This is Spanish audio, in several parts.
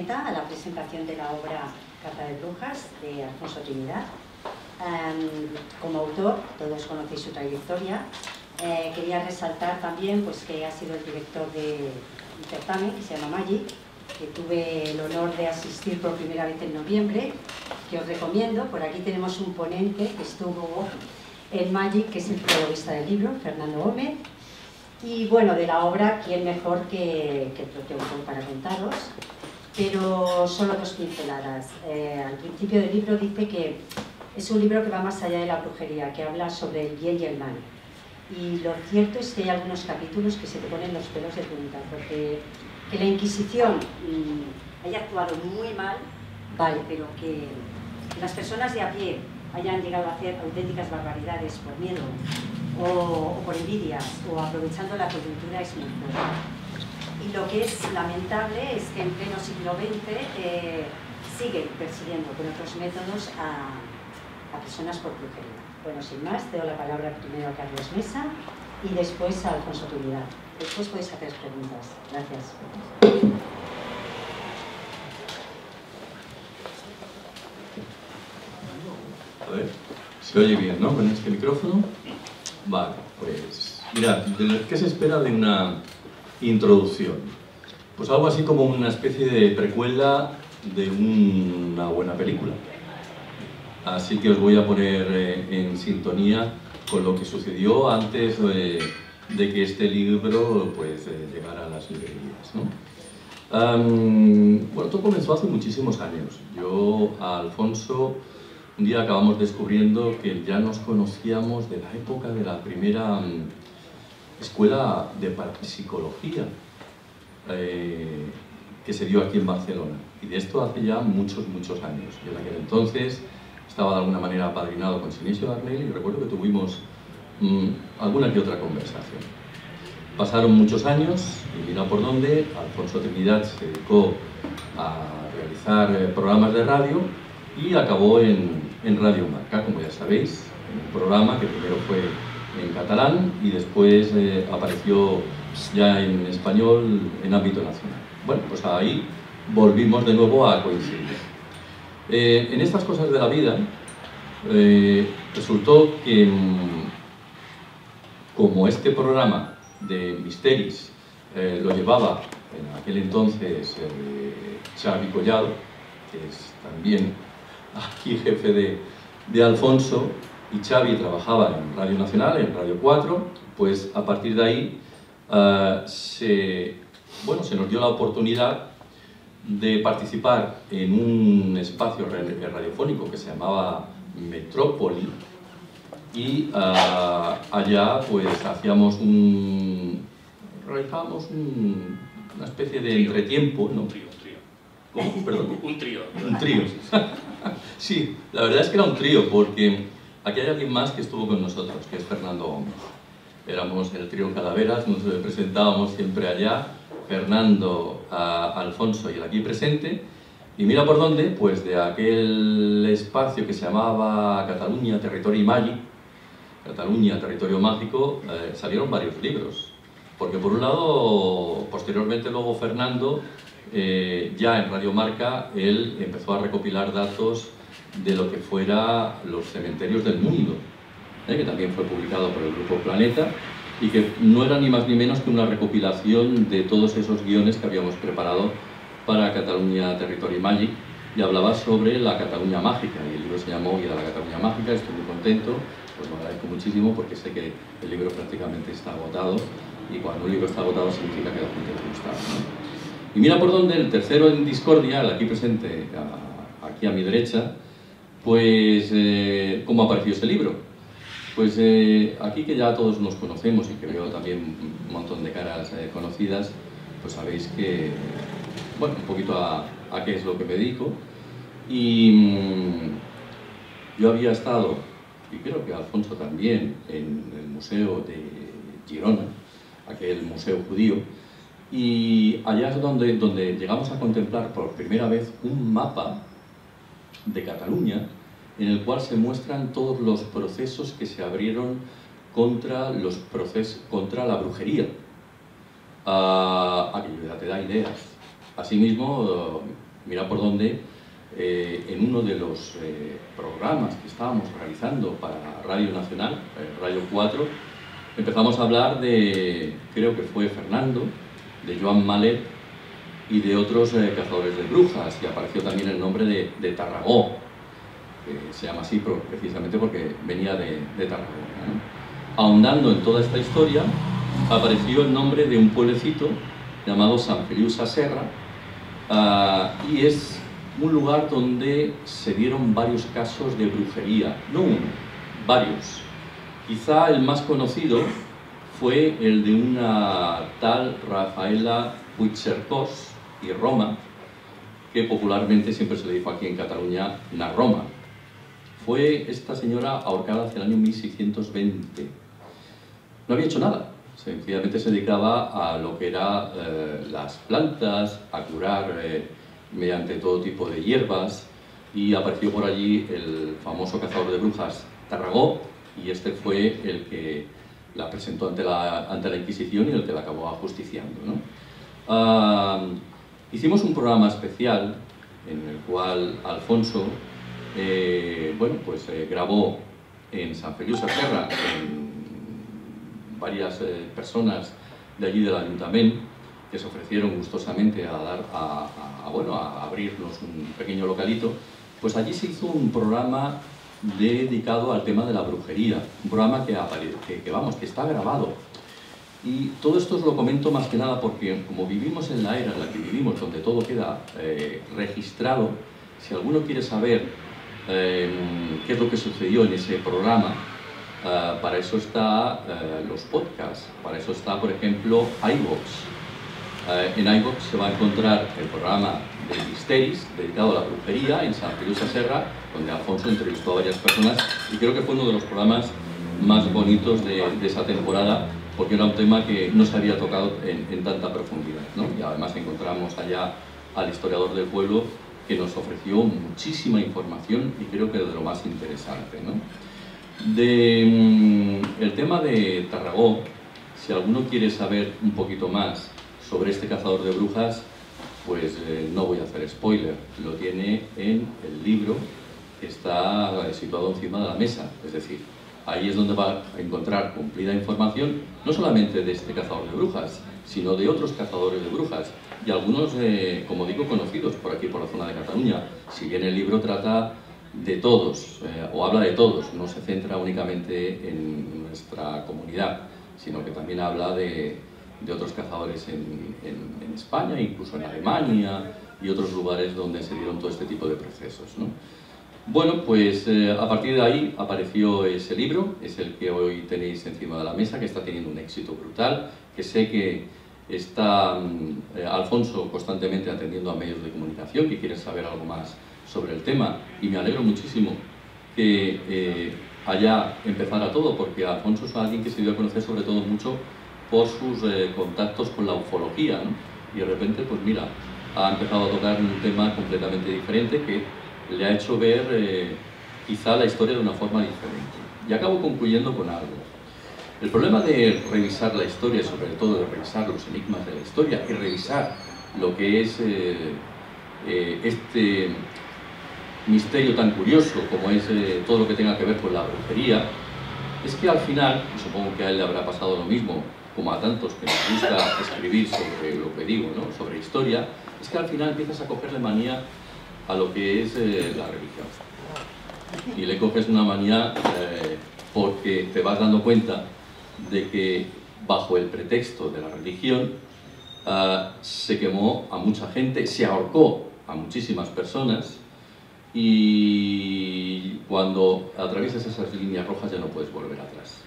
Planeta a la presentación de la obra Caza de Brujas de Alfonso Trinidad. Como autor, todos conocéis su trayectoria. Quería resaltar también pues, que ha sido el director de un certamen que se llama Magic, que tuve el honor de asistir por primera vez en noviembre, que os recomiendo. Por aquí tenemos un ponente que estuvo en Magic, que es el protagonista del libro, Fernando Gómez. Y bueno, de la obra, ¿quién mejor que el propio autor para contaros? Pero solo dos pinceladas. Al principio del libro dice que es un libro que va más allá de la brujería, que habla sobre el bien y el mal. Y lo cierto es que hay algunos capítulos que se te ponen los pelos de punta, porque que la Inquisición haya actuado muy mal, vale, pero que las personas de a pie hayan llegado a hacer auténticas barbaridades por miedo o por envidias o aprovechando la coyuntura es muy fuerte. Y lo que es lamentable es que en pleno siglo XX siguen persiguiendo con otros métodos a personas por brujería. Bueno, sin más, te doy la palabra primero a Carlos Mesa y después a Alfonso Trinidad. Después podéis hacer preguntas. Gracias. A ver, se oye bien, ¿no? Con este micrófono. Vale, pues mirad, ¿qué se espera de una introducción? Pues algo así como una especie de precuela de una buena película. Así que os voy a poner en sintonía con lo que sucedió antes de que este libro pues, llegara a las librerías, ¿no? Bueno, todo comenzó hace muchísimos años. Yo, a Alfonso, un día acabamos descubriendo que ya nos conocíamos de la época de la primera escuela de parapsicología que se dio aquí en Barcelona. Y de esto hace ya muchos, muchos años. Yo en aquel entonces estaba de alguna manera apadrinado con Sinesio Darnell y recuerdo que tuvimos alguna que otra conversación. Pasaron muchos años y mira por dónde, Alfonso Trinidad se dedicó a realizar programas de radio y acabó en Radio Marca, como ya sabéis, en un programa que primero fue en catalán y después apareció ya en español en ámbito nacional. Bueno, pues ahí volvimos de nuevo a coincidir. En estas cosas de la vida resultó que como este programa de Misteris lo llevaba en aquel entonces Xavi Collado, que es también aquí jefe de Alfonso, y Xavi trabajaba en Radio Nacional, en Radio 4, pues a partir de ahí se nos dio la oportunidad de participar en un espacio radiofónico que se llamaba Metrópoli y allá pues realizábamos una especie de entretiempo, ¿no? Un trío. ¿Cómo? Perdón. Un trío. Un trío. Sí, la verdad es que era un trío porque aquí hay alguien más que estuvo con nosotros, que es Fernando Gómez. Éramos el trío Calaveras, nos presentábamos siempre allá, Fernando, Alfonso y el aquí presente, y mira por dónde, pues de aquel espacio que se llamaba Cataluña, Territorio Mágico, Cataluña, Territorio Mágico, salieron varios libros, porque por un lado, posteriormente luego Fernando, ya en Radio Marca, él empezó a recopilar datos de lo que fuera los cementerios del mundo, que también fue publicado por el Grupo Planeta, y que no era ni más ni menos que una recopilación de todos esos guiones que habíamos preparado para Cataluña Territorio Magic, y hablaba sobre la Cataluña Mágica, y el libro se llamó Guía de la Cataluña Mágica. Estoy muy contento, pues lo agradezco muchísimo porque sé que el libro prácticamente está agotado, y cuando un libro está agotado significa que la gente le gusta, ¿no? Y mira por dónde el tercero en discordia, el aquí presente, aquí a mi derecha, pues ¿cómo apareció ese libro? Pues aquí que ya todos nos conocemos y que veo también un montón de caras conocidas, pues sabéis que, bueno, un poquito a qué es lo que me dedico. Y yo había estado, y creo que Alfonso también, en el Museo de Girona, aquel museo judío, y allá es donde llegamos a contemplar por primera vez un mapa de Cataluña, en el cual se muestran todos los procesos que se abrieron contra la brujería. Aquello ya te da ideas. Asimismo, mira por dónde, en uno de los programas que estábamos realizando para Radio Nacional, Radio 4, empezamos a hablar de, creo que fue Fernando, de Joan Malet y de otros cazadores de brujas, y apareció también el nombre de Tarragó, que se llama así precisamente porque venía de Tarragona, ¿no? Ahondando en toda esta historia, apareció el nombre de un pueblecito llamado Sant Feliu Sasserra, y es un lugar donde se dieron varios casos de brujería, no uno, varios. Quizá el más conocido fue el de una tal Rafaela Puigcercós y Roma, que popularmente siempre se le dijo aquí en Cataluña una Roma. Fue esta señora ahorcada hacia el año 1620. No había hecho nada, sencillamente se dedicaba a lo que eran las plantas, a curar mediante todo tipo de hierbas, y apareció por allí el famoso cazador de brujas Tarragó, y este fue el que la presentó ante la Inquisición y el que la acabó ajusticiando, ¿no? Hicimos un programa especial en el cual Alfonso grabó en Sant Feliu Sasserra con varias personas de allí del ayuntamiento, que se ofrecieron gustosamente a abrirnos un pequeño localito. Pues allí se hizo un programa dedicado al tema de la brujería, un programa que está grabado. Y todo esto os lo comento más que nada porque, como vivimos en la era en la que vivimos, donde todo queda registrado, si alguno quiere saber qué es lo que sucedió en ese programa, para eso está los podcasts, para eso está, por ejemplo, iVoox. En iVoox se va a encontrar el programa de Misteris, dedicado a la brujería, en Sant Feliu Sasserra, donde Alfonso entrevistó a varias personas, y creo que fue uno de los programas más bonitos de esa temporada, porque era un tema que no se había tocado en tanta profundidad, ¿no? Y además encontramos allá al historiador del pueblo, que nos ofreció muchísima información y creo que de lo más interesante, ¿no? El tema de Tarragó, si alguno quiere saber un poquito más sobre este cazador de brujas, pues no voy a hacer spoiler, lo tiene en el libro que está situado encima de la mesa, es decir, ahí es donde va a encontrar cumplida información, no solamente de este cazador de brujas, sino de otros cazadores de brujas, y algunos, como digo, conocidos por aquí, por la zona de Cataluña. Si bien el libro trata de todos, o habla de todos, no se centra únicamente en nuestra comunidad, sino que también habla de otros cazadores en España, incluso en Alemania y otros lugares donde se dieron todo este tipo de procesos, ¿no? Bueno, pues a partir de ahí apareció ese libro, es el que hoy tenéis encima de la mesa, que está teniendo un éxito brutal, que sé que está Alfonso constantemente atendiendo a medios de comunicación que quieren saber algo más sobre el tema, y me alegro muchísimo que haya empezado todo, porque Alfonso es alguien que se dio a conocer sobre todo mucho por sus contactos con la ufología, ¿no? Y de repente, pues mira, ha empezado a tocar un tema completamente diferente que le ha hecho ver quizá la historia de una forma diferente. Y acabo concluyendo con algo. El problema de revisar la historia, sobre todo de revisar los enigmas de la historia y revisar lo que es este misterio tan curioso como es todo lo que tenga que ver con la brujería, es que al final, y supongo que a él le habrá pasado lo mismo, como a tantos que nos gusta escribir sobre lo que digo, ¿no? Sobre historia, es que al final empiezas a cogerle manía a lo que es la religión. Y le coges una manía porque te vas dando cuenta de que bajo el pretexto de la religión se quemó a mucha gente, se ahorcó a muchísimas personas, y cuando atraviesas esas líneas rojas ya no puedes volver atrás.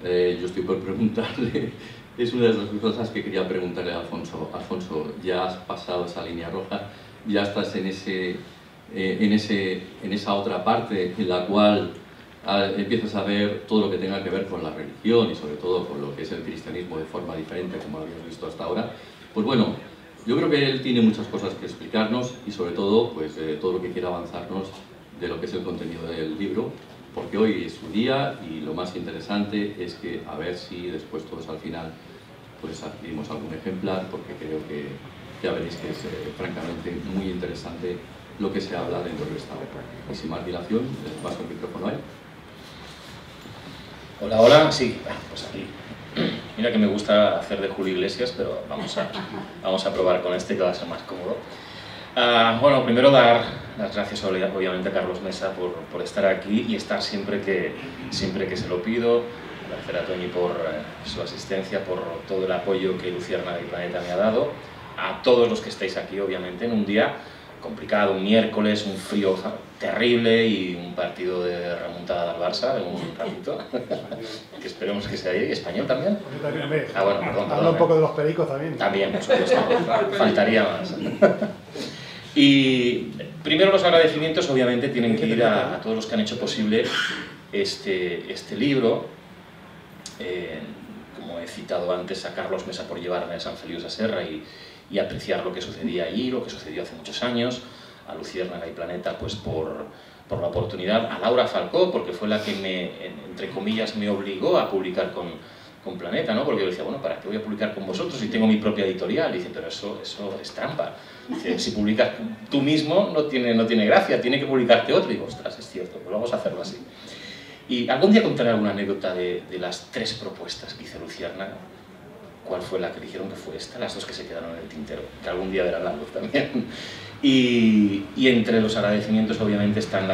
Yo estoy por preguntarle, es una de las cosas que quería preguntarle a Alfonso. Alfonso, ya has pasado esa línea roja, ya estás en esa otra parte en la cual empiezas a ver todo lo que tenga que ver con la religión y sobre todo con lo que es el cristianismo de forma diferente como lo habíamos visto hasta ahora. Pues bueno, yo creo que él tiene muchas cosas que explicarnos y sobre todo pues todo lo que quiera avanzarnos de lo que es el contenido del libro, porque hoy es su día y lo más interesante es que a ver si después todos al final pues adquirimos algún ejemplar, porque creo que ya veréis que es francamente muy interesante lo que se habla dentro de esta obra. Y sin más dilación, les paso el micrófono a él. Hola, hola, sí, pues aquí. Mira que me gusta hacer de Julio Iglesias, pero vamos a probar con este que va a ser más cómodo. Bueno, primero dar las gracias obviamente a Carlos Mesa por estar aquí y estar siempre que se lo pido. Agradecer a Toñi por su asistencia, por todo el apoyo que Luciérnaga y Planeta me ha dado. A todos los que estáis aquí, obviamente, en un día complicado, un miércoles, un frío terrible y un partido de remontada del Barça en un ratito, que esperemos que sea ahí. ¿Español también? Bueno, perdón. Habla un poco de los pericos también. También, por supuesto, faltaría más. Y primero los agradecimientos obviamente tienen que ir a todos los que han hecho posible este libro. Como he citado antes, a Carlos Mesa por llevarme a Sant Feliu Sasserra y apreciar lo que sucedía allí, lo que sucedió hace muchos años, a Luciérnaga y Planeta pues por la oportunidad, a Laura Falcó porque fue la que entre comillas me obligó a publicar con Planeta, ¿no? Porque yo decía, bueno, ¿para qué voy a publicar con vosotros si tengo mi propia editorial? Y dice, pero eso es trampa. Dice, si publicas tú mismo no tiene gracia, tiene que publicarte otro. Y digo, ostras, es cierto, pues vamos a hacerlo así. Y algún día contaré alguna anécdota de las 3 propuestas que hice Luciérnaga. ¿Cuál fue la que dijeron que fue esta? Las 2 que se quedaron en el tintero, que algún día verán la luz también. Y entre los agradecimientos obviamente están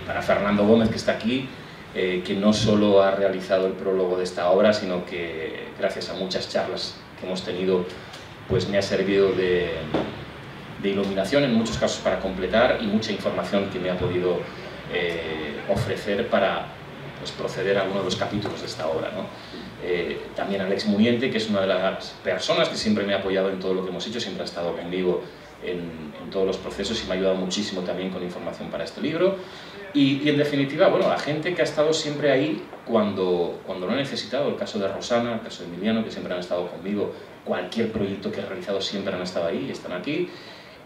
para Fernando Gómez, que está aquí, que no solo ha realizado el prólogo de esta obra, sino que gracias a muchas charlas que hemos tenido, pues me ha servido de iluminación, en muchos casos para completar, y mucha información que me ha podido ofrecer para pues, proceder a alguno de los capítulos de esta obra, ¿no? También Alex Muniente, que es una de las personas que siempre me ha apoyado en todo lo que hemos hecho, siempre ha estado conmigo en todos los procesos y me ha ayudado muchísimo también con información para este libro. Y en definitiva, bueno, la gente que ha estado siempre ahí cuando lo he necesitado, el caso de Rosana, el caso de Emiliano, que siempre han estado conmigo, cualquier proyecto que he realizado siempre han estado ahí y están aquí.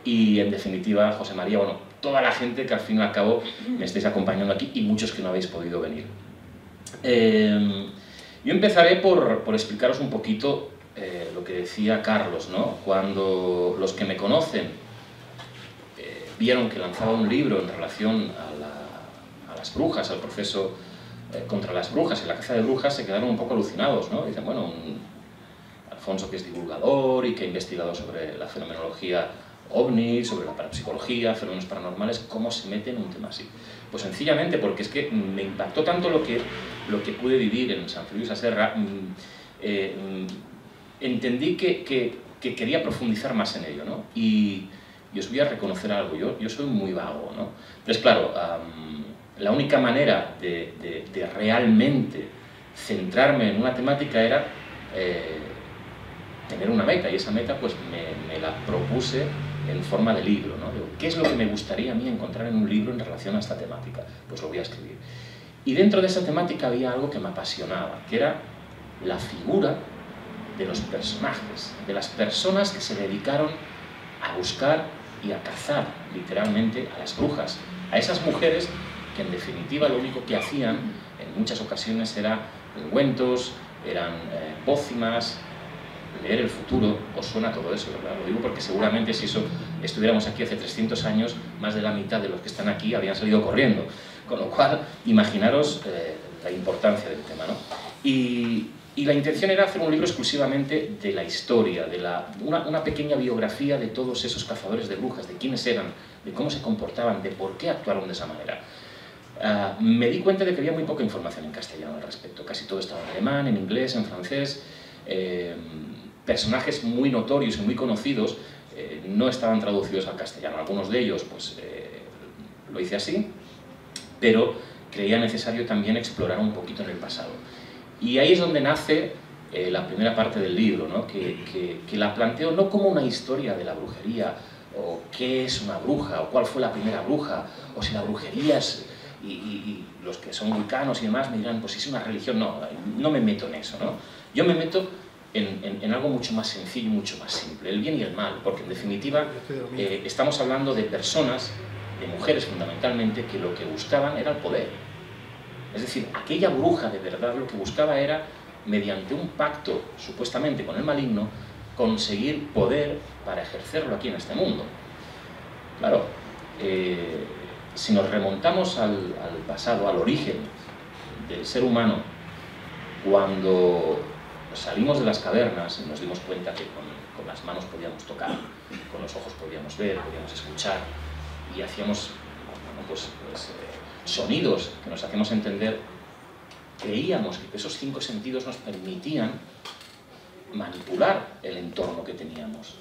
Y en definitiva, José María, bueno, toda la gente que al fin y al cabo me estáis acompañando aquí y muchos que no habéis podido venir. Yo empezaré por explicaros un poquito lo que decía Carlos, ¿no? Cuando los que me conocen vieron que lanzaba un libro en relación a las brujas, al proceso contra las brujas y la caza de brujas, se quedaron un poco alucinados, ¿no? Dicen, bueno, Alfonso que es divulgador y que ha investigado sobre la fenomenología ovni, sobre la parapsicología, fenómenos paranormales, ¿cómo se mete en un tema así? Pues sencillamente porque es que me impactó tanto lo que pude vivir en Sant Feliu Sasserra, entendí que quería profundizar más en ello, ¿no? Y os voy a reconocer algo, yo soy muy vago, ¿no? Entonces, claro, la única manera de realmente centrarme en una temática era tener una meta, y esa meta pues me la propuse en forma de libro, ¿no? Digo, ¿qué es lo que me gustaría a mí encontrar en un libro en relación a esta temática? Pues lo voy a escribir. Y dentro de esa temática había algo que me apasionaba, que era la figura de los personajes, de las personas que se dedicaron a buscar y a cazar, literalmente, a las brujas, a esas mujeres que en definitiva lo único que hacían en muchas ocasiones era ungüentos, eran pócimas, leer el futuro. Os suena todo eso, ¿verdad? Lo digo porque seguramente si estuviéramos aquí hace 300 años, más de la mitad de los que están aquí habrían salido corriendo, con lo cual imaginaros la importancia del tema, ¿no? Y la intención era hacer un libro exclusivamente de la historia, una pequeña biografía de todos esos cazadores de brujas, de quiénes eran, de cómo se comportaban, de por qué actuaron de esa manera. Me di cuenta de que había muy poca información en castellano al respecto, casi todo estaba en alemán, en inglés, en francés. Personajes muy notorios y muy conocidos no estaban traducidos al castellano. Algunos de ellos pues, lo hice así, pero creía necesario también explorar un poquito en el pasado. Y ahí es donde nace la primera parte del libro, ¿no? que la planteo no como una historia de la brujería, o qué es una bruja, o cuál fue la primera bruja, o si la brujería es... Y los que son wiccanos y demás me dirán, pues si es una religión, no me meto en eso, ¿no? Yo me meto en algo mucho más sencillo y mucho más simple, el bien y el mal, porque en definitiva estamos hablando de personas, de mujeres fundamentalmente, que lo que buscaban era el poder. Es decir, aquella bruja de verdad lo que buscaba era, mediante un pacto supuestamente con el maligno, conseguir poder para ejercerlo aquí en este mundo. Claro, si nos remontamos al pasado, al origen del ser humano, cuando salimos de las cavernas y nos dimos cuenta que con las manos podíamos tocar, con los ojos podíamos ver, podíamos escuchar, y hacíamos sonidos que nos hacíamos entender, creíamos que esos 5 sentidos nos permitían manipular el entorno que teníamos.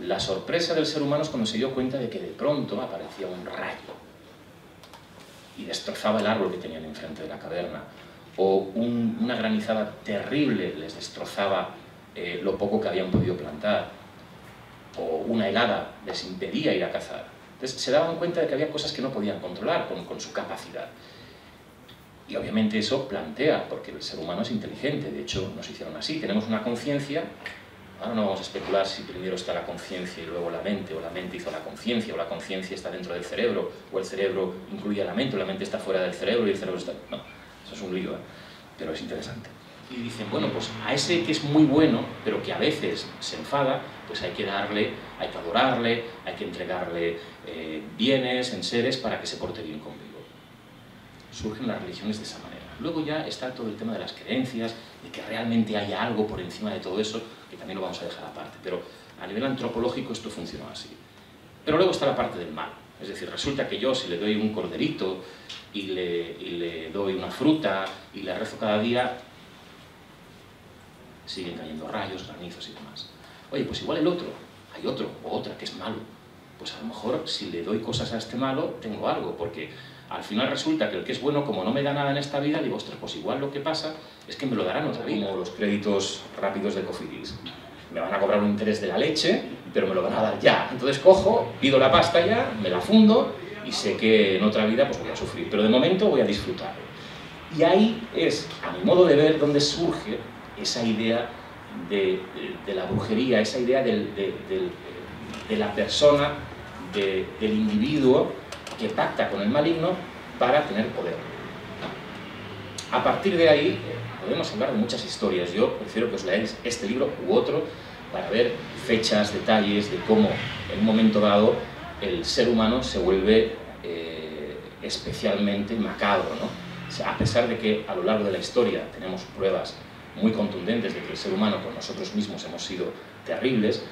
La sorpresa del ser humano es cuando se dio cuenta de que de pronto aparecía un rayo y destrozaba el árbol que tenían enfrente de la caverna, o una granizada terrible les destrozaba lo poco que habían podido plantar, o una helada les impedía ir a cazar. Entonces se daban cuenta de que había cosas que no podían controlar con su capacidad. Y obviamente eso plantea, porque el ser humano es inteligente, de hecho nos hicieron así, tenemos una conciencia. Ahora no vamos a especular si primero está la conciencia y luego la mente, o la mente hizo la conciencia, o la conciencia está dentro del cerebro, o el cerebro incluye a la mente, o la mente está fuera del cerebro y el cerebro está... No, eso es un lío, pero es interesante. Y dicen, bueno, pues a ese que es muy bueno, pero que a veces se enfada, pues hay que darle, hay que adorarle, hay que entregarle bienes, enseres, para que se porte bien conmigo. Surgen las religiones de esa manera. Luego ya está todo el tema de las creencias, de que realmente haya algo por encima de todo eso, que también lo vamos a dejar aparte, pero a nivel antropológico esto funciona así. Pero luego está la parte del mal, es decir, resulta que yo si le doy un corderito y le doy una fruta y le rezo cada día, siguen cayendo rayos, granizos y demás. Oye, pues igual el otro, hay otro o otra que es malo, pues a lo mejor si le doy cosas a este malo, tengo algo, porque al final resulta que el que es bueno, como no me da nada en esta vida, digo, ostras, pues igual lo que pasa es que me lo darán otra vida. Como los créditos rápidos de Cofidis. Me van a cobrar un interés de la leche, pero me lo van a dar ya. Entonces cojo, pido la pasta ya, me la fundo y sé que en otra vida pues voy a sufrir, pero de momento voy a disfrutar. Y ahí es, a mi modo de ver, donde surge esa idea de la brujería, esa idea de la persona, del individuo que pacta con el maligno para tener poder. A partir de ahí podemos hablar de muchas historias. Yo prefiero que os leáis este libro u otro para ver fechas, detalles de cómo en un momento dado el ser humano se vuelve especialmente macabro, ¿no? O sea, a pesar de que a lo largo de la historia tenemos pruebas muy contundentes de que el ser humano con nosotros mismos hemos sido terribles,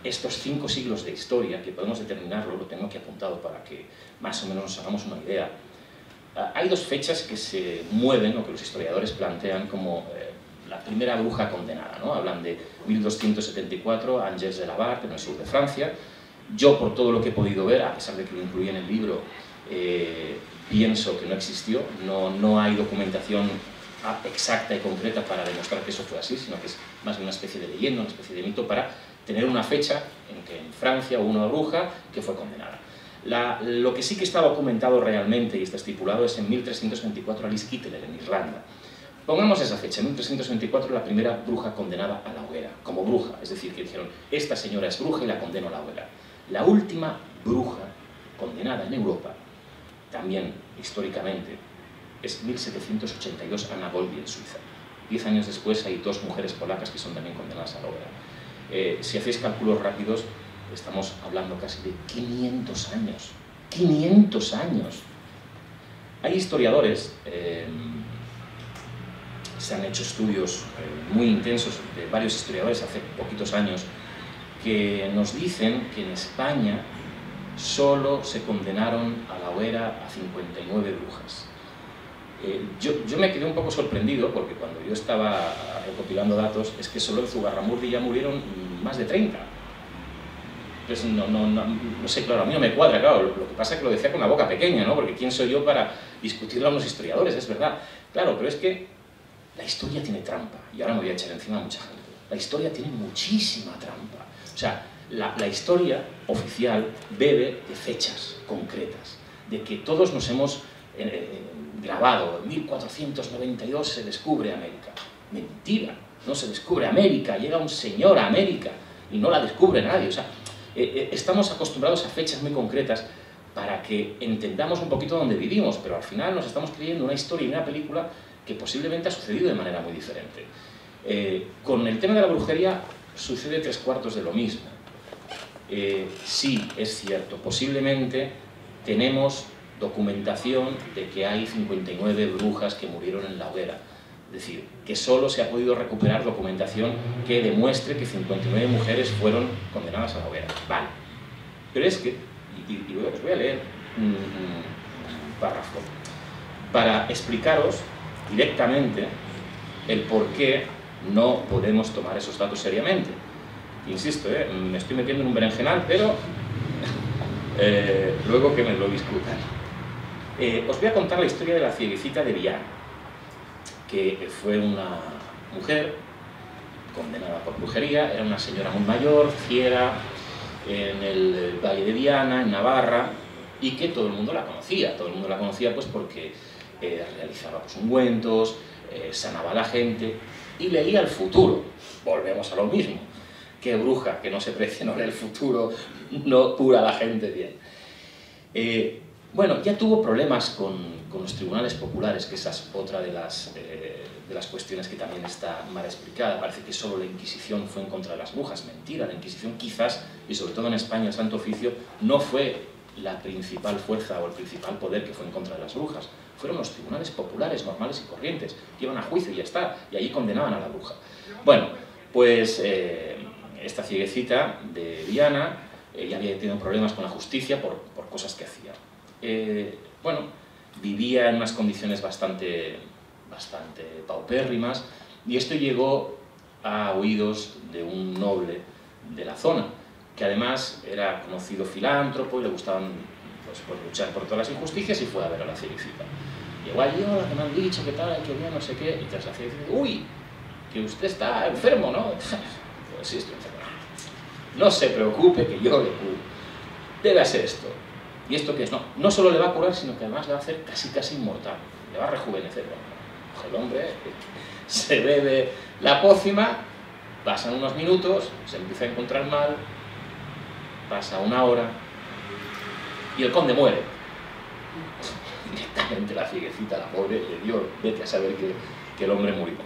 estos 5 siglos de historia, que podemos determinarlo, lo tengo aquí apuntado para que más o menos nos hagamos una idea. Hay 2 fechas que se mueven, o que los historiadores plantean como la primera bruja condenada, ¿no? Hablan de 1274, Angers de la Barre, en el sur de Francia. Yo, por todo lo que he podido ver, a pesar de que lo incluí en el libro, pienso que no existió, no hay documentación exacta y concreta para demostrar que eso fue así, sino que es más bien una especie de leyenda, una especie de mito para tener una fecha en que en Francia hubo una bruja que fue condenada. Lo que sí que está documentado realmente y está estipulado es en 1324 Alice Kittler, en Irlanda. Pongamos esa fecha, en 1324 la primera bruja condenada a la hoguera, como bruja, es decir, que dijeron, esta señora es bruja y la condeno a la hoguera. La última bruja condenada en Europa, también históricamente, es 1782 Anna Golby en Suiza. 10 años después hay 2 mujeres polacas que son también condenadas a la hoguera. Si hacéis cálculos rápidos, estamos hablando casi de 500 años. 500 años. Hay historiadores, se han hecho estudios muy intensos de varios historiadores hace poquitos años, que nos dicen que en España solo se condenaron a la hoguera a 59 brujas. Yo me quedé un poco sorprendido porque cuando yo estaba recopilando datos es que solo en Zugarramurdi ya murieron más de 30. Entonces no sé, claro, a mí no me cuadra, claro, lo que pasa es que lo decía con la boca pequeña, ¿no? Porque ¿quién soy yo para discutirlo a unos historiadores? Es verdad, claro, pero es que la historia tiene trampa, y ahora me voy a echar encima a mucha gente. La historia tiene muchísima trampa. O sea, la historia oficial bebe de fechas concretas, de que todos nos hemos grabado, en 1492 se descubre América. Mentira, no se descubre América, llega un señor a América y no la descubre nadie. O sea, estamos acostumbrados a fechas muy concretas para que entendamos un poquito dónde vivimos, pero al final nos estamos creyendo una historia y una película que posiblemente ha sucedido de manera muy diferente. Con el tema de la brujería sucede 3/4 de lo mismo. Sí, es cierto, posiblemente tenemos documentación de que hay 59 brujas que murieron en la hoguera. Es decir, que solo se ha podido recuperar documentación que demuestre que 59 mujeres fueron condenadas a la hoguera. Vale. Pero es que, y os voy a leer un párrafo para explicaros directamente el por qué no podemos tomar esos datos seriamente. Insisto, me estoy metiendo en un berenjenal, pero luego que me lo discutan. Os voy a contar la historia de la cieguecita de Viana, que fue una mujer condenada por brujería. Era una señora muy mayor, ciega, en el Valle de Viana, en Navarra, y que todo el mundo la conocía. Todo el mundo la conocía pues porque realizaba pues, ungüentos, sanaba a la gente y leía el futuro. Volvemos a lo mismo. Qué bruja que no se precie, no lee el futuro, no cura a la gente bien. Bueno, ya tuvo problemas con los tribunales populares, que esa es otra de las cuestiones que también está mal explicada. Parece que solo la Inquisición fue en contra de las brujas. Mentira, la Inquisición quizás, y sobre todo en España el Santo Oficio, no fue la principal fuerza o el principal poder que fue en contra de las brujas. Fueron los tribunales populares, normales y corrientes, que iban a juicio y ya está, y allí condenaban a la bruja. Bueno, pues esta cieguecita de Viana ya había tenido problemas con la justicia por cosas que hacía. Bueno, vivía en unas condiciones bastante paupérrimas, y esto llegó a oídos de un noble de la zona, que además era conocido filántropo y le gustaban pues, luchar por todas las injusticias, y fue a ver a la cieguecita. Llegó allí, hola, que me han dicho, qué tal, qué bien, no sé qué, y tras la cieguecita, uy, que usted está enfermo, ¿no? Pues sí, estoy enfermo. No se preocupe, que yo le curo. Debe hacer esto. ¿Y esto qué es? No solo le va a curar, sino que además le va a hacer casi inmortal. Le va a rejuvenecer. Bueno, el hombre se bebe la pócima, pasan unos minutos, se empieza a encontrar mal, pasa una hora, y el conde muere. Directamente la cieguecita, la pobre, le dio, vete a saber que el hombre murió.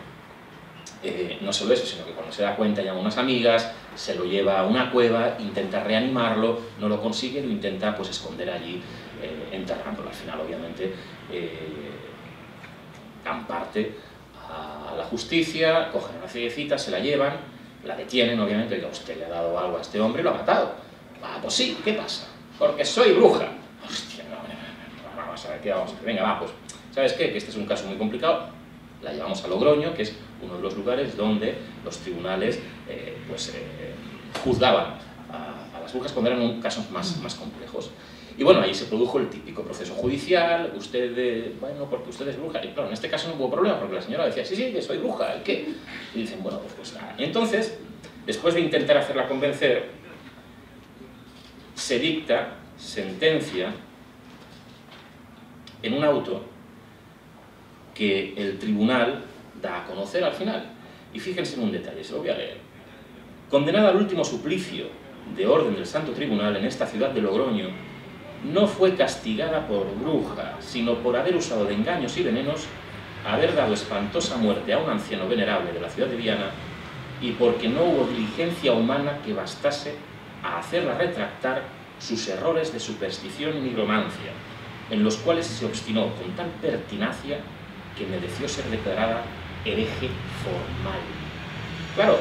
No solo eso, sino que cuando se da cuenta llama a unas amigas, se lo lleva a una cueva, intenta reanimarlo, no lo consigue, lo intenta pues esconder allí, enterrándolo. Al final, obviamente, dan parte a la justicia, cogen a la cieguecita, se la llevan, la detienen, obviamente, oiga, usted le ha dado algo a este hombre y lo ha matado. Ah, pues sí, ¿qué pasa? Porque soy bruja. Hostia, no, vamos a ver, ¿qué vamos a hacer? Venga, va, pues, ¿sabes qué? Que este es un caso muy complicado. La llevamos a Logroño, que es uno de los lugares donde los tribunales juzgaban a las brujas cuando eran casos más complejos. Y bueno, ahí se produjo el típico proceso judicial, bueno, porque usted es bruja. Y claro, en este caso no hubo problema, porque la señora decía, sí, que soy bruja, ¿el qué? Y dicen, bueno, pues nada. Y entonces, después de intentar hacerla convencer, se dicta sentencia en un auto que el tribunal da a conocer al final. Y fíjense en un detalle, se lo voy a leer. Condenada al último suplicio de orden del Santo Tribunal en esta ciudad de Logroño, no fue castigada por bruja, sino por haber usado de engaños y venenos, haber dado espantosa muerte a un anciano venerable de la ciudad de Viana, y porque no hubo diligencia humana que bastase a hacerla retractar sus errores de superstición y nigromancia, en los cuales se obstinó con tal pertinacia que mereció ser declarada hereje formal. Claro,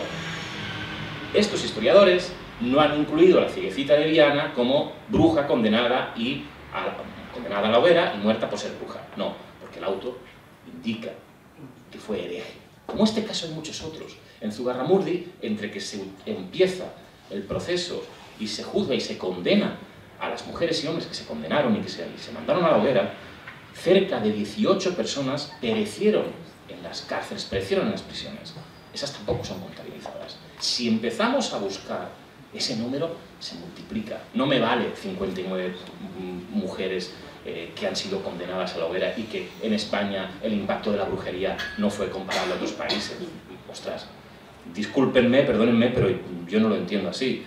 estos historiadores no han incluido a la cieguecita de Viana como bruja condenada a la hoguera y muerta por ser bruja. No, porque el auto indica que fue hereje. Como este caso hay muchos otros. En Zugarramurdi, entre que se empieza el proceso y se juzga y se condena a las mujeres y hombres que se condenaron y que se mandaron a la hoguera, cerca de 18 personas perecieron en las cárceles, perecieron en las prisiones. Esas tampoco son contabilizadas. Si empezamos a buscar, ese número se multiplica. No me vale 59 mujeres que han sido condenadas a la hoguera y que en España el impacto de la brujería no fue comparable a otros países. Ostras, discúlpenme, perdónenme, pero yo no lo entiendo así.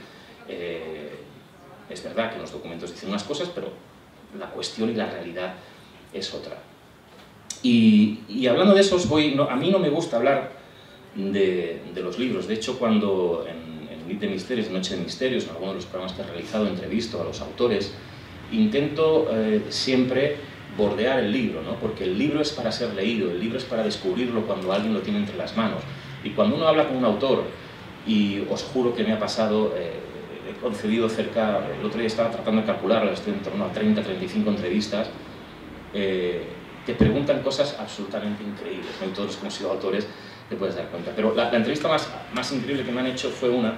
Es verdad que los documentos dicen unas cosas, pero la cuestión y la realidad es otra. Y hablando de eso, a mí no me gusta hablar de los libros. De hecho, cuando en Elite Misterios, Noche de Misterios, en algunos de los programas que he realizado, entrevisto a los autores, intento siempre bordear el libro, ¿no? Porque el libro es para ser leído, el libro es para descubrirlo cuando alguien lo tiene entre las manos. Y cuando uno habla con un autor, y os juro que me ha pasado, he concedido cerca, el otro día estaba tratando de calcularlo, estoy en torno a 30, 35 entrevistas, te preguntan cosas absolutamente increíbles, ¿no? Y todos los que hemos sido autores te puedes dar cuenta. Pero la entrevista más increíble que me han hecho fue una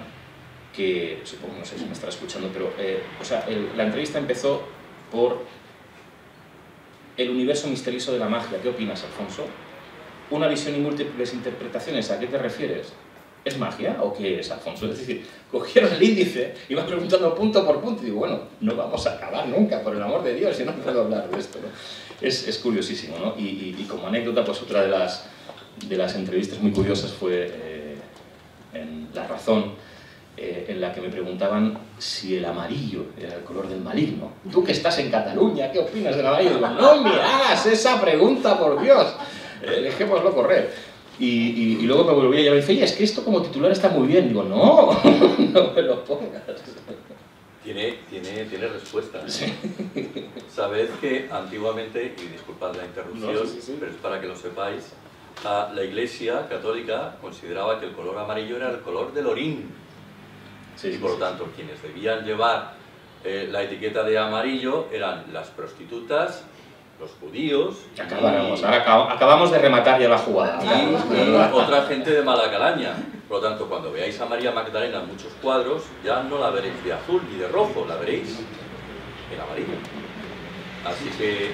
que, supongo, no sé si me estará escuchando, pero la entrevista empezó por el universo misterioso de la magia. ¿Qué opinas, Alfonso? Una visión y múltiples interpretaciones, ¿a qué te refieres? ¿Es magia o qué es, Alfonso? Es decir, cogieron el índice y van preguntando punto por punto y digo, bueno, no vamos a acabar nunca, por el amor de Dios, yo no puedo hablar de esto, ¿no? Es curiosísimo, ¿no? Y como anécdota, pues otra de las entrevistas muy curiosas fue en La Razón, en la que me preguntaban si el amarillo era el color del maligno. Tú que estás en Cataluña, ¿qué opinas del amarillo? Digo, no me hagas esa pregunta, por Dios, dejémoslo correr. Y luego me volví a llamar y dice, oye, es que esto como titular está muy bien. Digo, no, no me lo pongas. Tiene respuesta, ¿eh? Sí. Sabed que antiguamente, y disculpad la interrupción, No, sí. pero es para que lo sepáis, la Iglesia Católica consideraba que el color amarillo era el color del orín. Sí, y por lo tanto, quienes debían llevar la etiqueta de amarillo eran las prostitutas, los judíos... Acabamos de rematar ya la jugada. Y otra gente de mala calaña. Por lo tanto, cuando veáis a María Magdalena en muchos cuadros, ya no la veréis de azul ni de rojo, la veréis en amarillo. Así que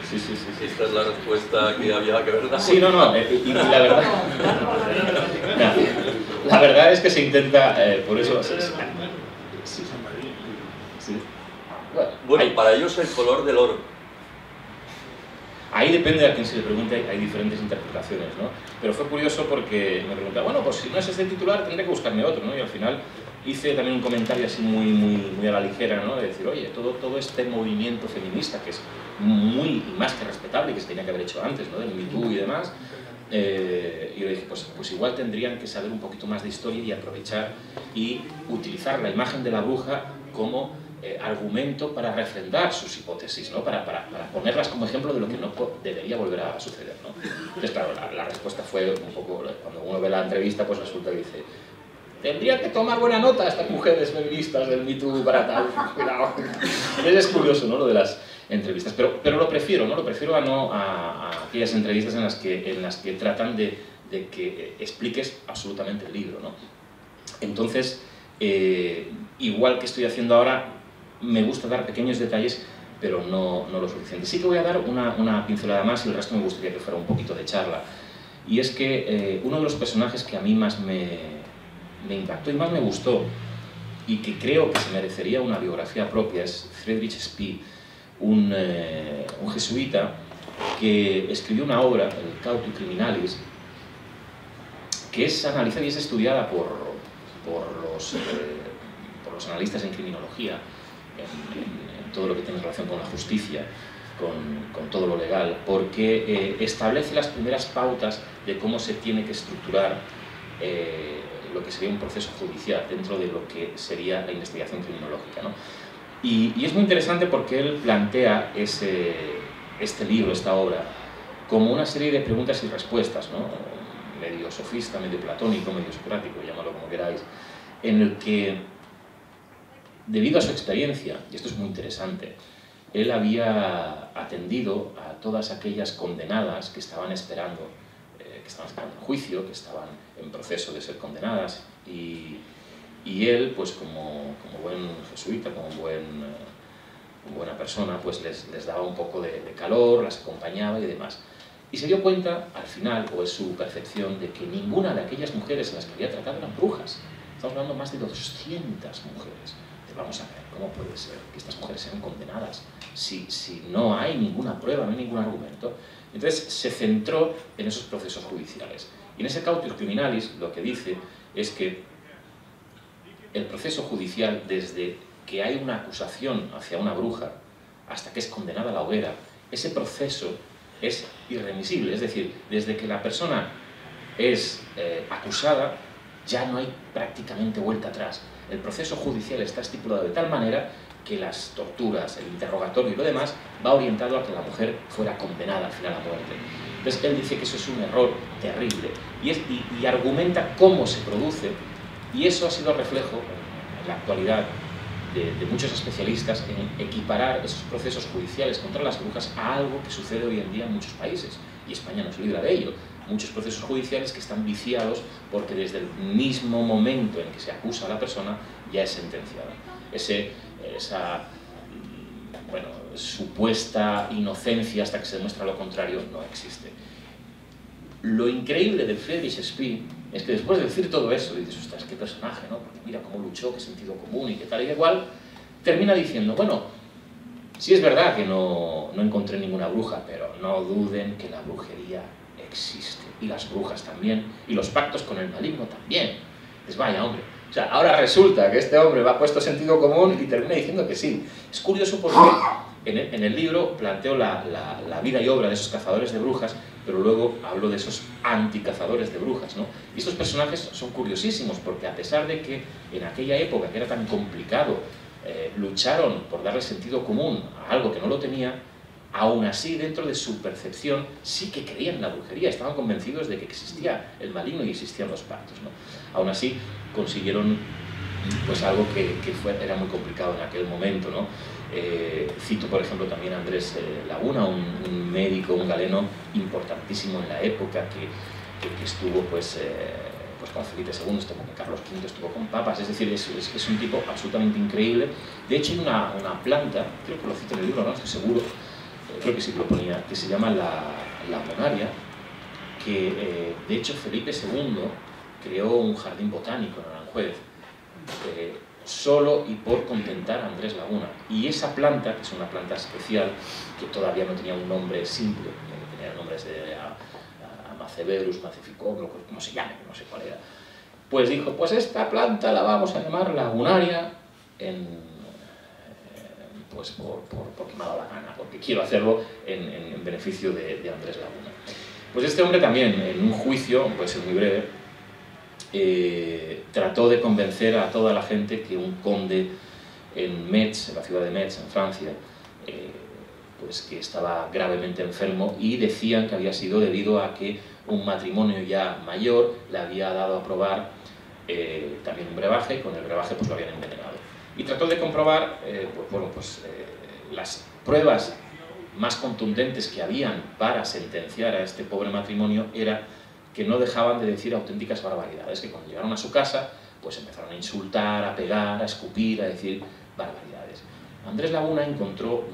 esta es la respuesta que había que ver. Sí, no, y la verdad es que se intenta, por eso... Bueno, para ellos el color del oro. Ahí depende a quien se le pregunte, hay diferentes interpretaciones, ¿no? Pero fue curioso porque me preguntaba, bueno, pues si no es este titular tendré que buscarme otro, ¿no? Y al final hice también un comentario así muy a la ligera, ¿no? De decir, oye, todo este movimiento feminista que es muy y más que respetable, que se tenía que haber hecho antes, ¿no? Del Me Too y demás, y yo dije, pues igual tendrían que saber un poquito más de historia y aprovechar y utilizar la imagen de la bruja como argumento para refrendar sus hipótesis, ¿no? Para ponerlas como ejemplo de lo que no debería volver a suceder, ¿no? Entonces, claro, la respuesta fue un poco, cuando uno ve la entrevista, pues resulta que dice, tendrían que tomar buena nota estas mujeres feministas del Me Too para tal, cuidado. Es curioso, ¿no? Lo de las entrevistas, pero lo prefiero, ¿no? Lo prefiero a aquellas entrevistas en las que tratan de que expliques absolutamente el libro, ¿no? Entonces, igual que estoy haciendo ahora, me gusta dar pequeños detalles, pero no lo suficiente. Sí que voy a dar una pincelada más y el resto me gustaría que fuera un poquito de charla. Y es que uno de los personajes que a mí más me impactó y más me gustó, y que creo que se merecería una biografía propia, es Friedrich Spee, un jesuita que escribió una obra, el Cautu Criminalis, que es analizada y es estudiada por los analistas en criminología, en todo lo que tiene relación con la justicia, con todo lo legal, porque establece las primeras pautas de cómo se tiene que estructurar lo que sería un proceso judicial dentro de lo que sería la investigación criminológica, ¿no? Y es muy interesante porque él plantea este libro, esta obra, como una serie de preguntas y respuestas, ¿no? Medio sofista, medio platónico, medio socrático, llámalo como queráis, en el que, debido a su experiencia, y esto es muy interesante, él había atendido a todas aquellas condenadas que estaban esperando juicio, que estaban en proceso de ser condenadas, y él, pues como buen jesuita, como buena persona, pues les daba un poco de calor, las acompañaba y demás. Y se dio cuenta, al final, o es su percepción, de que ninguna de aquellas mujeres en las que había tratado eran brujas. Estamos hablando de más de 200 mujeres. Vamos a ver, ¿cómo puede ser que estas mujeres sean condenadas si no hay ninguna prueba, no hay ningún argumento? Entonces se centró en esos procesos judiciales. Y en ese Cautus Criminalis lo que dice es que el proceso judicial, desde que hay una acusación hacia una bruja hasta que es condenada a la hoguera, ese proceso es irremisible. Es decir, desde que la persona es acusada, ya no hay prácticamente vuelta atrás. el proceso judicial está estipulado de tal manera que las torturas, el interrogatorio y lo demás va orientado a que la mujer fuera condenada al final a muerte. Entonces él dice que eso es un error terrible y argumenta cómo se produce, y eso ha sido reflejo en la actualidad de muchos especialistas en equiparar esos procesos judiciales contra las brujas a algo que sucede hoy en día en muchos países, y España no se libra de ello. Muchos procesos judiciales que están viciados porque desde el mismo momento en que se acusa a la persona ya es sentenciada. Esa bueno, supuesta inocencia hasta que se demuestra lo contrario no existe. Lo increíble de Friedrich Spee es que después de decir todo eso, dices, ostras, qué personaje, ¿no? Porque mira cómo luchó, qué sentido común y qué tal y qué cual, termina diciendo, bueno, sí es verdad que no encontré ninguna bruja, pero no duden que la brujería existe, y las brujas también, y los pactos con el maligno también. Pues vaya, hombre. O sea, ahora resulta que este hombre va puesto sentido común y termina diciendo que sí. Es curioso porque en el libro planteo la vida y obra de esos cazadores de brujas, pero luego hablo de esos anticazadores de brujas, ¿no? Y estos personajes son curiosísimos porque a pesar de que en aquella época que era tan complicado lucharon por darle sentido común a algo que no lo tenía, aún así dentro de su percepción sí que creían en la brujería, estaban convencidos de que existía el maligno y existían los pactos, ¿no? Aún así consiguieron pues algo que era muy complicado en aquel momento, ¿no? Cito por ejemplo también a Andrés Laguna, un médico, un galeno importantísimo en la época que estuvo pues con Felipe II, estuvo con Carlos V, estuvo con papas, es decir, es un tipo absolutamente increíble. De hecho hay una planta, creo que lo cito en el libro, no estoy seguro, creo que sí lo ponía, que se llama la monaria, que de hecho Felipe II creó un jardín botánico en Aranjuez, solo y por contentar a Andrés Laguna. Y esa planta, que es una planta especial, que todavía no tenía un nombre simple, tenía nombres de Amaceberus, Maceficum, como se llame, no sé cuál era, pues dijo, pues esta planta la vamos a llamar lagunaria, pues porque me ha dado la gana, porque quiero hacerlo en beneficio de Andrés Laguna. Pues este hombre también, en un juicio, puede ser muy breve, trató de convencer a toda la gente que un conde en Metz, en la ciudad de Metz, en Francia, pues que estaba gravemente enfermo, y decían que había sido debido a que un matrimonio ya mayor le había dado a probar también un brebaje, y con el brebaje pues lo habían envenenado. Y trató de comprobar las pruebas más contundentes que habían para sentenciar a este pobre matrimonio era que no dejaban de decir auténticas barbaridades, que cuando llegaron a su casa pues empezaron a insultar, a pegar, a escupir, a decir barbaridades. Andrés Laguna encontró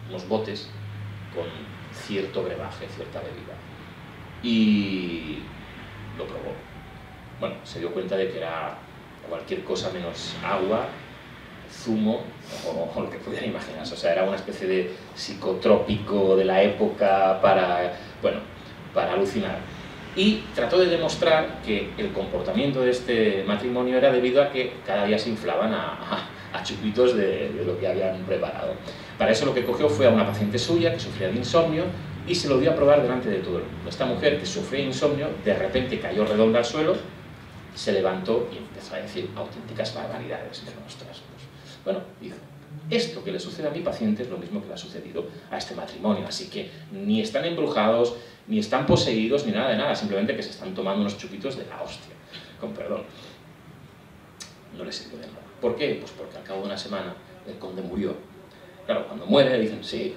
unos botes con cierto brebaje, cierta bebida, y lo probó. Bueno, se dio cuenta de que era cualquier cosa menos agua, zumo o lo que pudieran imaginarse. O sea, era una especie de psicotrópico de la época para alucinar. Y trató de demostrar que el comportamiento de este matrimonio era debido a que cada día se inflaban a chupitos de lo que habían preparado. Para eso lo que cogió fue a una paciente suya que sufría de insomnio y se lo dio a probar delante de todo el mundo. Esta mujer que sufría insomnio de repente cayó redonda al suelo, se levantó y empezó a decir auténticas barbaridades. Dijo, ostras, pues, bueno, dijo, esto que le sucede a mi paciente es lo mismo que le ha sucedido a este matrimonio, así que ni están embrujados, ni están poseídos, ni nada de nada, simplemente que se están tomando unos chupitos de la hostia, con perdón. No les sirvió de nada. ¿Por qué? Pues porque al cabo de una semana el conde murió. Claro, cuando muere dicen, sí,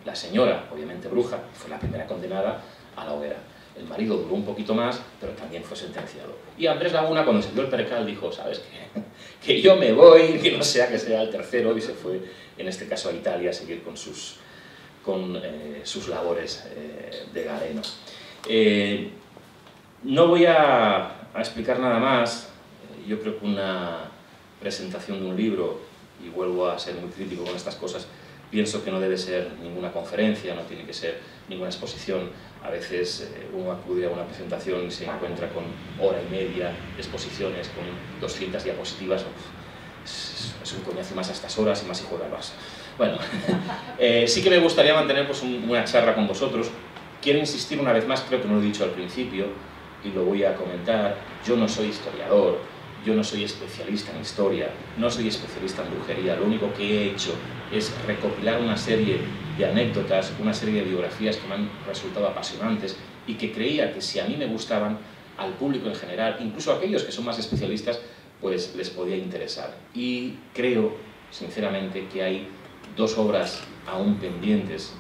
la señora, obviamente bruja, fue la primera condenada a la hoguera. El marido duró un poquito más, pero también fue sentenciado. Y Andrés Laguna, cuando se dio el percal, dijo, ¿sabes qué? Que yo me voy, que no sea que sea el tercero, y se fue, en este caso, a Italia a seguir con sus labores de galeno. No voy a explicar nada más. Yo creo que una presentación de un libro, y vuelvo a ser muy crítico con estas cosas, pienso que no debe ser ninguna conferencia, no tiene que ser ninguna exposición. A veces uno acude a una presentación y se encuentra con hora y media de exposiciones, con 200 diapositivas. Es un coñazo, más a estas horas y más hijo del Barça. Bueno, sí que me gustaría mantener pues, una charla con vosotros. Quiero insistir una vez más, creo que no lo he dicho al principio, y lo voy a comentar. Yo no soy historiador, yo no soy especialista en historia, no soy especialista en brujería, lo único que he hecho es recopilar una serie de anécdotas, una serie de biografías que me han resultado apasionantes y que creía que si a mí me gustaban, al público en general, incluso a aquellos que son más especialistas, pues les podía interesar. Y creo, sinceramente, que hay dos obras aún pendientes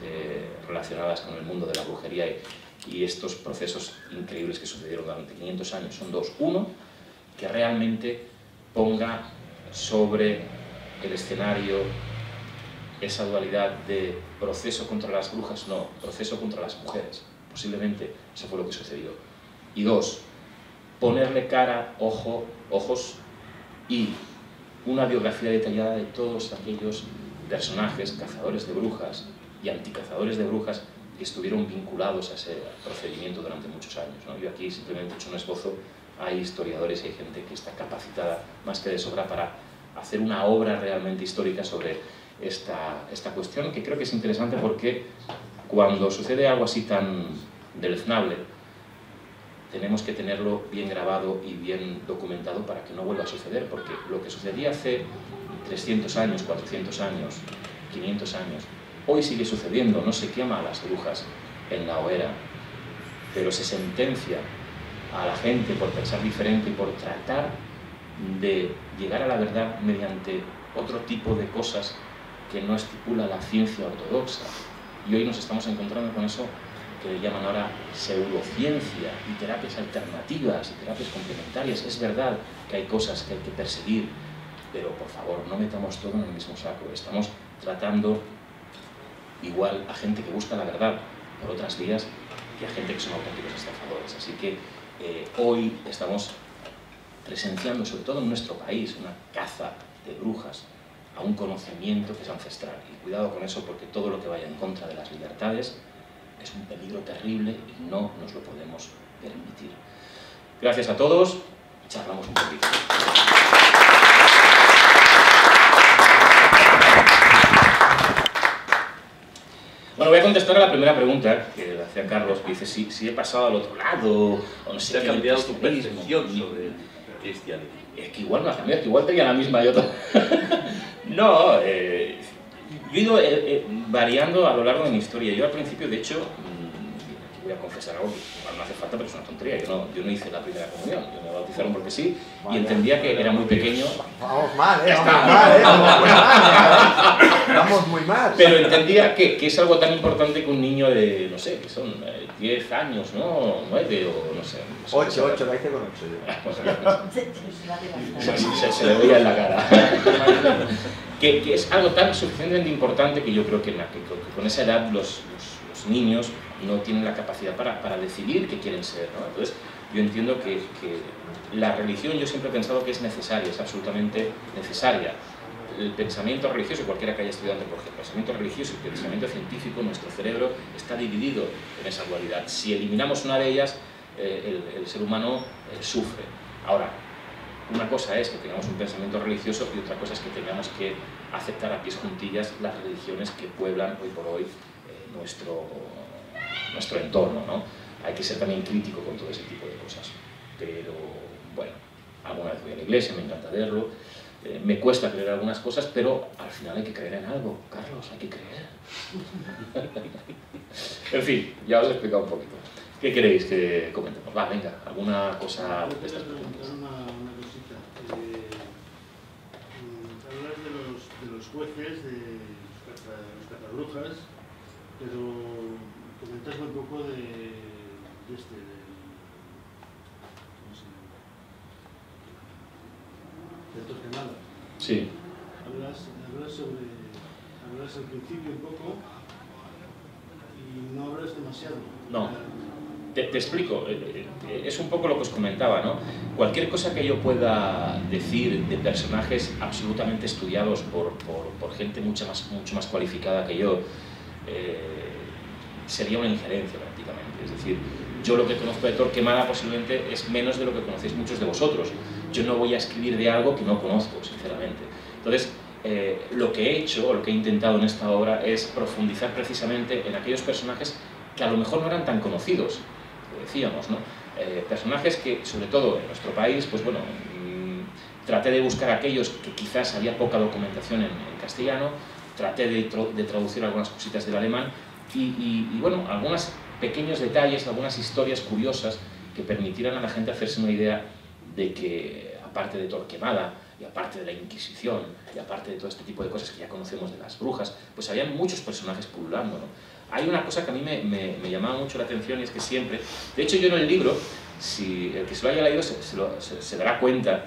relacionadas con el mundo de la brujería y estos procesos increíbles que sucedieron durante 500 años. Son dos. Uno, que realmente ponga sobre el escenario esa dualidad de proceso contra las brujas, no, proceso contra las mujeres. Posiblemente eso fue lo que sucedió. Y dos, ponerle cara, ojos y una biografía detallada de todos aquellos personajes, cazadores de brujas y anticazadores de brujas que estuvieron vinculados a ese procedimiento durante muchos años, ¿no? Yo aquí simplemente he hecho un esbozo, hay historiadores y hay gente que está capacitada más que de sobra para hacer una obra realmente histórica sobre esta cuestión, que creo que es interesante porque cuando sucede algo así tan deleznable, tenemos que tenerlo bien grabado y bien documentado para que no vuelva a suceder, porque lo que sucedía hace 300 años, 400 años, 500 años, hoy sigue sucediendo. No se quema a las brujas en la hoguera, pero se sentencia a la gente por pensar diferente y por tratar de llegar a la verdad mediante otro tipo de cosas que no estipula la ciencia ortodoxa. Y hoy nos estamos encontrando con eso que le llaman ahora pseudociencia y terapias alternativas y terapias complementarias. Es verdad que hay cosas que hay que perseguir, pero por favor, no metamos todo en el mismo saco. Estamos tratando igual a gente que busca la verdad por otras vías y a gente que son auténticos estafadores. Así que hoy estamos presenciando, sobre todo en nuestro país, una caza de brujas a un conocimiento que es ancestral. Y cuidado con eso, porque todo lo que vaya en contra de las libertades es un peligro terrible y no nos lo podemos permitir. Gracias a todos, charlamos un poquito. Bueno, voy a contestar a la primera pregunta que le hacía Carlos, que dice si he pasado al otro lado, o no sé qué. ¿Se ha cambiado tu percepción sobre el cristianismo? Es que igual no ha cambiado, es que igual tenía la misma y otra. No, yo he ido variando a lo largo de mi historia. Yo al principio, de hecho, voy a confesar algo que igual no hace falta, pero es una tontería. Yo no hice la primera comunión, yo me bautizaron porque sí, y entendía que era muy pequeño. Vamos mal, vamos muy mal. Pero entendía que es algo tan importante que un niño de, no sé, que son 10 años, ¿no? 9 o no sé. 8, la hice con 8. Se le veía en la cara. que es algo tan suficientemente importante que yo creo que con esa edad los niños no tienen la capacidad para decidir qué quieren ser, ¿no? Entonces, yo entiendo que la religión, yo siempre he pensado que es necesaria, es absolutamente necesaria. El pensamiento religioso, cualquiera que haya estudiado antropología, el pensamiento religioso y el pensamiento científico, nuestro cerebro está dividido en esa dualidad. Si eliminamos una de ellas, el ser humano sufre. Ahora, una cosa es que tengamos un pensamiento religioso y otra cosa es que tengamos que aceptar a pies juntillas las religiones que pueblan hoy por hoy nuestro entorno, ¿no? Hay que ser también crítico con todo ese tipo de cosas. Pero, bueno, alguna vez voy a la iglesia, me encanta verlo. Me cuesta creer algunas cosas, pero al final hay que creer en algo. Carlos, hay que creer. En fin, ya os he explicado un poquito. ¿Qué queréis que comentemos? Va, venga, alguna cosa de estas preguntas. Una cosita. Hablas de los jueces, de los catabrujas, pero comentas muy poco de Torquemada. Sí. Hablas al principio un poco y no hablas demasiado. No. Te explico, es un poco lo que os comentaba, ¿no? Cualquier cosa que yo pueda decir de personajes absolutamente estudiados por gente mucho más cualificada que yo, sería una injerencia prácticamente. Es decir, yo lo que conozco de Torquemada posiblemente es menos de lo que conocéis muchos de vosotros. Yo no voy a escribir de algo que no conozco, sinceramente. Entonces, lo que he hecho, o lo que he intentado en esta obra, es profundizar precisamente en aquellos personajes que a lo mejor no eran tan conocidos, lo decíamos, ¿no? Personajes que, sobre todo en nuestro país, pues bueno, traté de buscar aquellos que quizás había poca documentación en castellano, traté de traducir algunas cositas del alemán y bueno, algunos pequeños detalles, algunas historias curiosas que permitieran a la gente hacerse una idea de que, aparte de Torquemada, y aparte de la Inquisición, y aparte de todo este tipo de cosas que ya conocemos de las brujas, pues había muchos personajes pululando, ¿no? Hay una cosa que a mí me llamaba mucho la atención y es que siempre, de hecho yo en el libro, si el que se lo haya leído se dará cuenta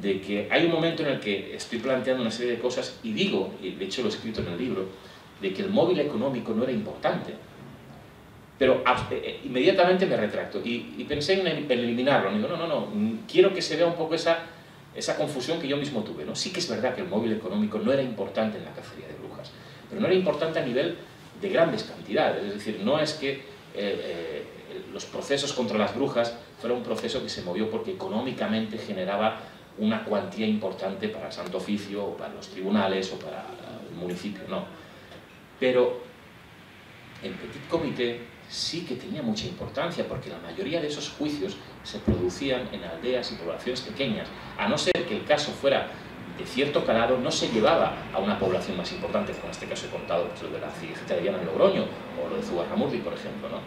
de que hay un momento en el que estoy planteando una serie de cosas y digo, y de hecho lo he escrito en el libro, de que el móvil económico no era importante. Pero inmediatamente me retracto y pensé en eliminarlo. Digo, no, quiero que se vea un poco esa confusión que yo mismo tuve, ¿no? Sí que es verdad que el móvil económico no era importante en la cacería de brujas, pero no era importante a nivel de grandes cantidades. Es decir, no es que los procesos contra las brujas fuera un proceso que se movió porque económicamente generaba una cuantía importante para el Santo Oficio, o para los tribunales, o para el municipio, no. Pero el Petit Comité sí que tenía mucha importancia, porque la mayoría de esos juicios se producían en aldeas y poblaciones pequeñas. A no ser que el caso fuera de cierto calado, no se llevaba a una población más importante, como en este caso he contado, pues, lo de la Cigüeña de Diana en Logroño, o lo de Zugarramurdi, por ejemplo, ¿no?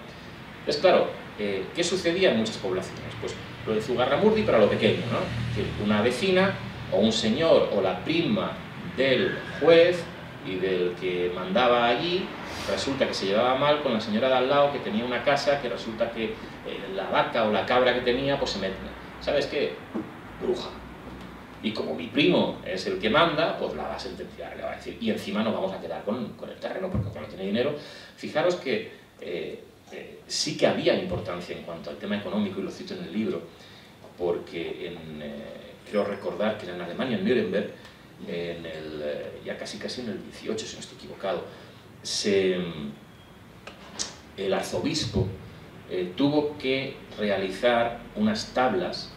Entonces, claro, ¿qué sucedía en muchas poblaciones? Pues lo de Zugarramurdi, pero a lo pequeño, ¿no? Que una vecina, o un señor, o la prima del juez y del que mandaba allí, resulta que se llevaba mal con la señora de al lado, que tenía una casa, que resulta que la vaca o la cabra que tenía, pues se mete. ¿Sabes qué? Bruja. Y como mi primo es el que manda, pues la va a sentenciar, le va a decir, y encima nos vamos a quedar con el terreno porque como no tiene dinero. Fijaros que sí que había importancia en cuanto al tema económico, y lo cito en el libro, porque creo recordar que era en Alemania, en Nuremberg, ya casi en el 18, si no estoy equivocado, el arzobispo tuvo que realizar unas tablas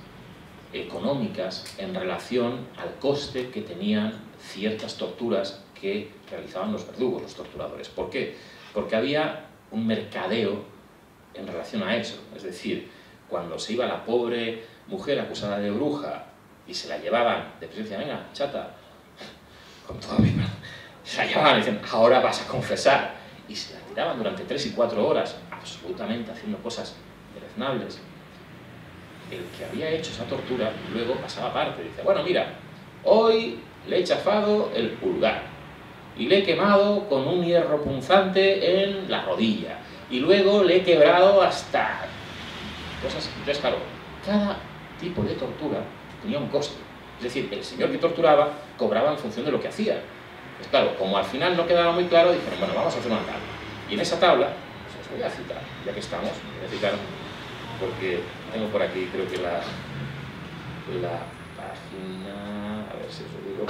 económicas en relación al coste que tenían ciertas torturas que realizaban los verdugos, los torturadores. ¿Por qué? Porque había un mercadeo en relación a eso. Es decir, cuando se iba la pobre mujer acusada de bruja y se la llevaban de presencia, venga, chata, con toda mi mano, se la llevaban y decían, ahora vas a confesar, y se la tiraban durante 3 y 4 horas, absolutamente haciendo cosas deleznables. El que había hecho esa tortura luego pasaba aparte, dice, bueno, mira, hoy le he chafado el pulgar y le he quemado con un hierro punzante en la rodilla y luego le he quebrado hasta cosas. Entonces, claro, cada tipo de tortura tenía un coste. Es decir, el señor que torturaba cobraba en función de lo que hacía. Pues claro, como al final no quedaba muy claro, dijeron, bueno, vamos a hacer una tabla. Y en esa tabla, pues os voy a citar, ya que estamos, voy a citar, porque tengo por aquí, creo que la página, a ver si os lo digo,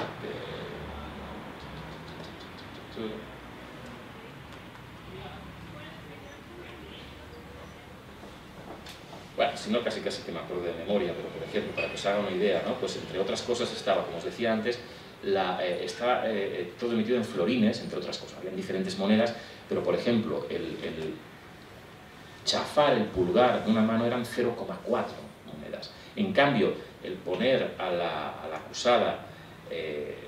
bueno, si no casi que me acuerdo de memoria, pero por ejemplo, para que os haga una idea, ¿no? Pues entre otras cosas estaba, como os decía antes, estaba todo emitido en florines, entre otras cosas, habían diferentes monedas, pero por ejemplo, el chafar el pulgar de una mano eran 0,4 monedas. En cambio, el poner a la acusada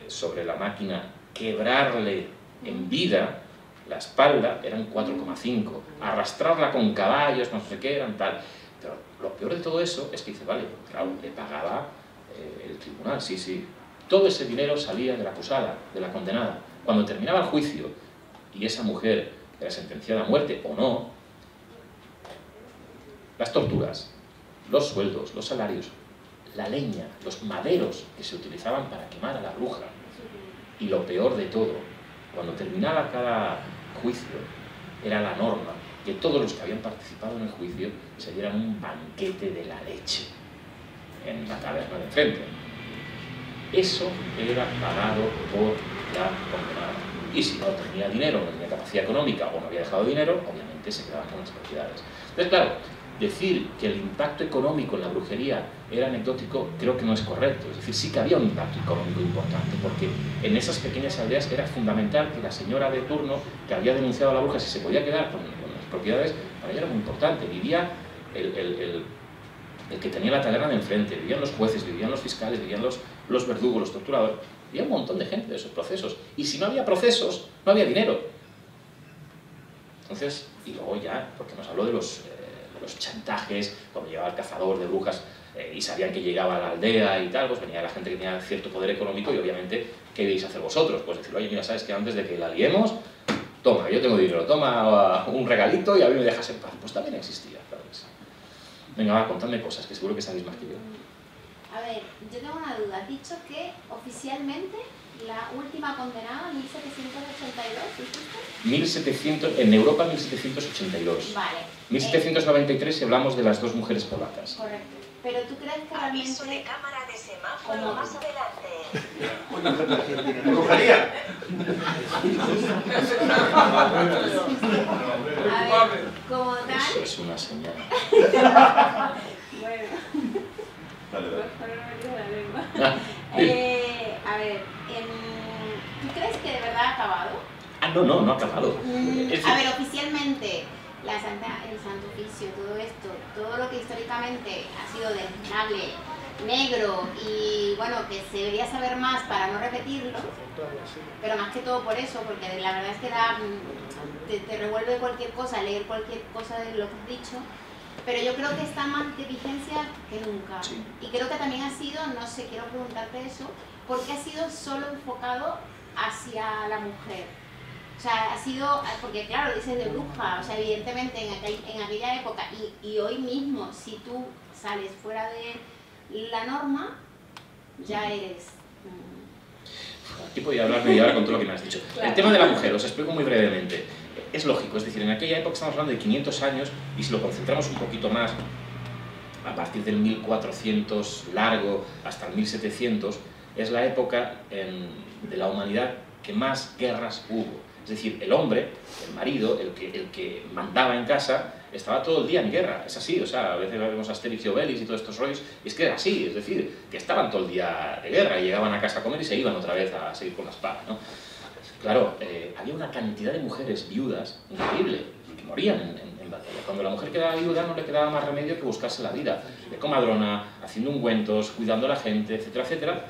sobre la máquina, quebrarle en vida la espalda, eran 4,5. Arrastrarla con caballos, no sé qué, eran tal. Pero lo peor de todo eso es que dice, vale, claro, le pagaba el tribunal, sí, sí. Todo ese dinero salía de la acusada, de la condenada. Cuando terminaba el juicio y esa mujer era sentenciada a muerte o no, las torturas, los sueldos, los salarios, la leña, los maderos que se utilizaban para quemar a la bruja, y lo peor de todo, cuando terminaba cada juicio, era la norma que todos los que habían participado en el juicio se dieran un banquete de la leche en la taberna de enfrente. Eso era pagado por la condenada. Y si no tenía dinero, no tenía capacidad económica o no había dejado dinero, obviamente se quedaban con las propiedades. Entonces, claro, decir que el impacto económico en la brujería era anecdótico creo que no es correcto. Es decir, sí que había un impacto económico importante, porque en esas pequeñas aldeas era fundamental que la señora de turno que había denunciado a la bruja, si se podía quedar con las propiedades, para ella era muy importante. Vivía el que tenía la taberna de enfrente, vivían los jueces, vivían los fiscales, vivían los los verdugos, los torturadores. Había un montón de gente de esos procesos. Y si no había procesos, no había dinero. Entonces, y luego ya, porque nos habló de los chantajes, cuando llegaba el cazador de brujas y sabían que llegaba a la aldea y tal, pues venía la gente que tenía cierto poder económico y obviamente, ¿qué ibais a hacer vosotros? Pues decir, oye, mira, sabes que antes de que la liemos, toma, yo tengo dinero, toma un regalito y a mí me dejas en paz. Pues también existía, claro que sí. Venga, va, contadme cosas, que seguro que sabéis más que yo. A ver, yo tengo una duda. Has dicho que oficialmente la última condenada, 1782, ¿dijiste? 1700, en Europa 1782. Vale. 1793 si hablamos de las dos mujeres polacas. Correcto. Pero tú crees que Aviso de realmente... cámara de semáforo ¿Cómo? más adelante. ¡Brujería! A ver, como Eso tal... es una señal. Bueno, Dale, dale. mejor no me digo la lengua. Ah, A ver, ¿tú crees que de verdad ha acabado? no ha acabado. Es A decir, ver, oficialmente, el Santo Oficio, todo esto, todo lo que históricamente ha sido deleznable, negro y bueno, que se debería saber más para no repetirlo, pero más que todo por eso, porque la verdad es que te revuelve cualquier cosa, leer cualquier cosa de lo que has dicho, pero yo creo que está más de vigencia que nunca. Sí. Y creo que también ha sido, no sé, quiero preguntarte eso, ¿por qué ha sido solo enfocado hacia la mujer? O sea, ha sido, porque claro, dices de bruja, o sea, evidentemente en aquella época y hoy mismo, si tú sales fuera de la norma, ya eres... aquí podía hablar media hora con todo lo que me has dicho. Claro. El tema de la mujer, os explico muy brevemente. Es lógico, es decir, en aquella época estamos hablando de 500 años y si lo concentramos un poquito más, a partir del 1400 largo hasta el 1700, es la época de la humanidad que más guerras hubo. Es decir, el hombre, el marido, el que mandaba en casa, estaba todo el día en guerra. Es así, o sea, a veces vemos Asterix y Obelix y todos estos rollos, y es que era así, es decir, que estaban todo el día de guerra y llegaban a casa a comer y se iban otra vez a seguir con la espada, ¿no? Claro, había una cantidad de mujeres viudas increíble, que morían en batalla. Cuando la mujer quedaba viuda no le quedaba más remedio que buscarse la vida, de comadrona, haciendo ungüentos, cuidando a la gente, etcétera, etcétera.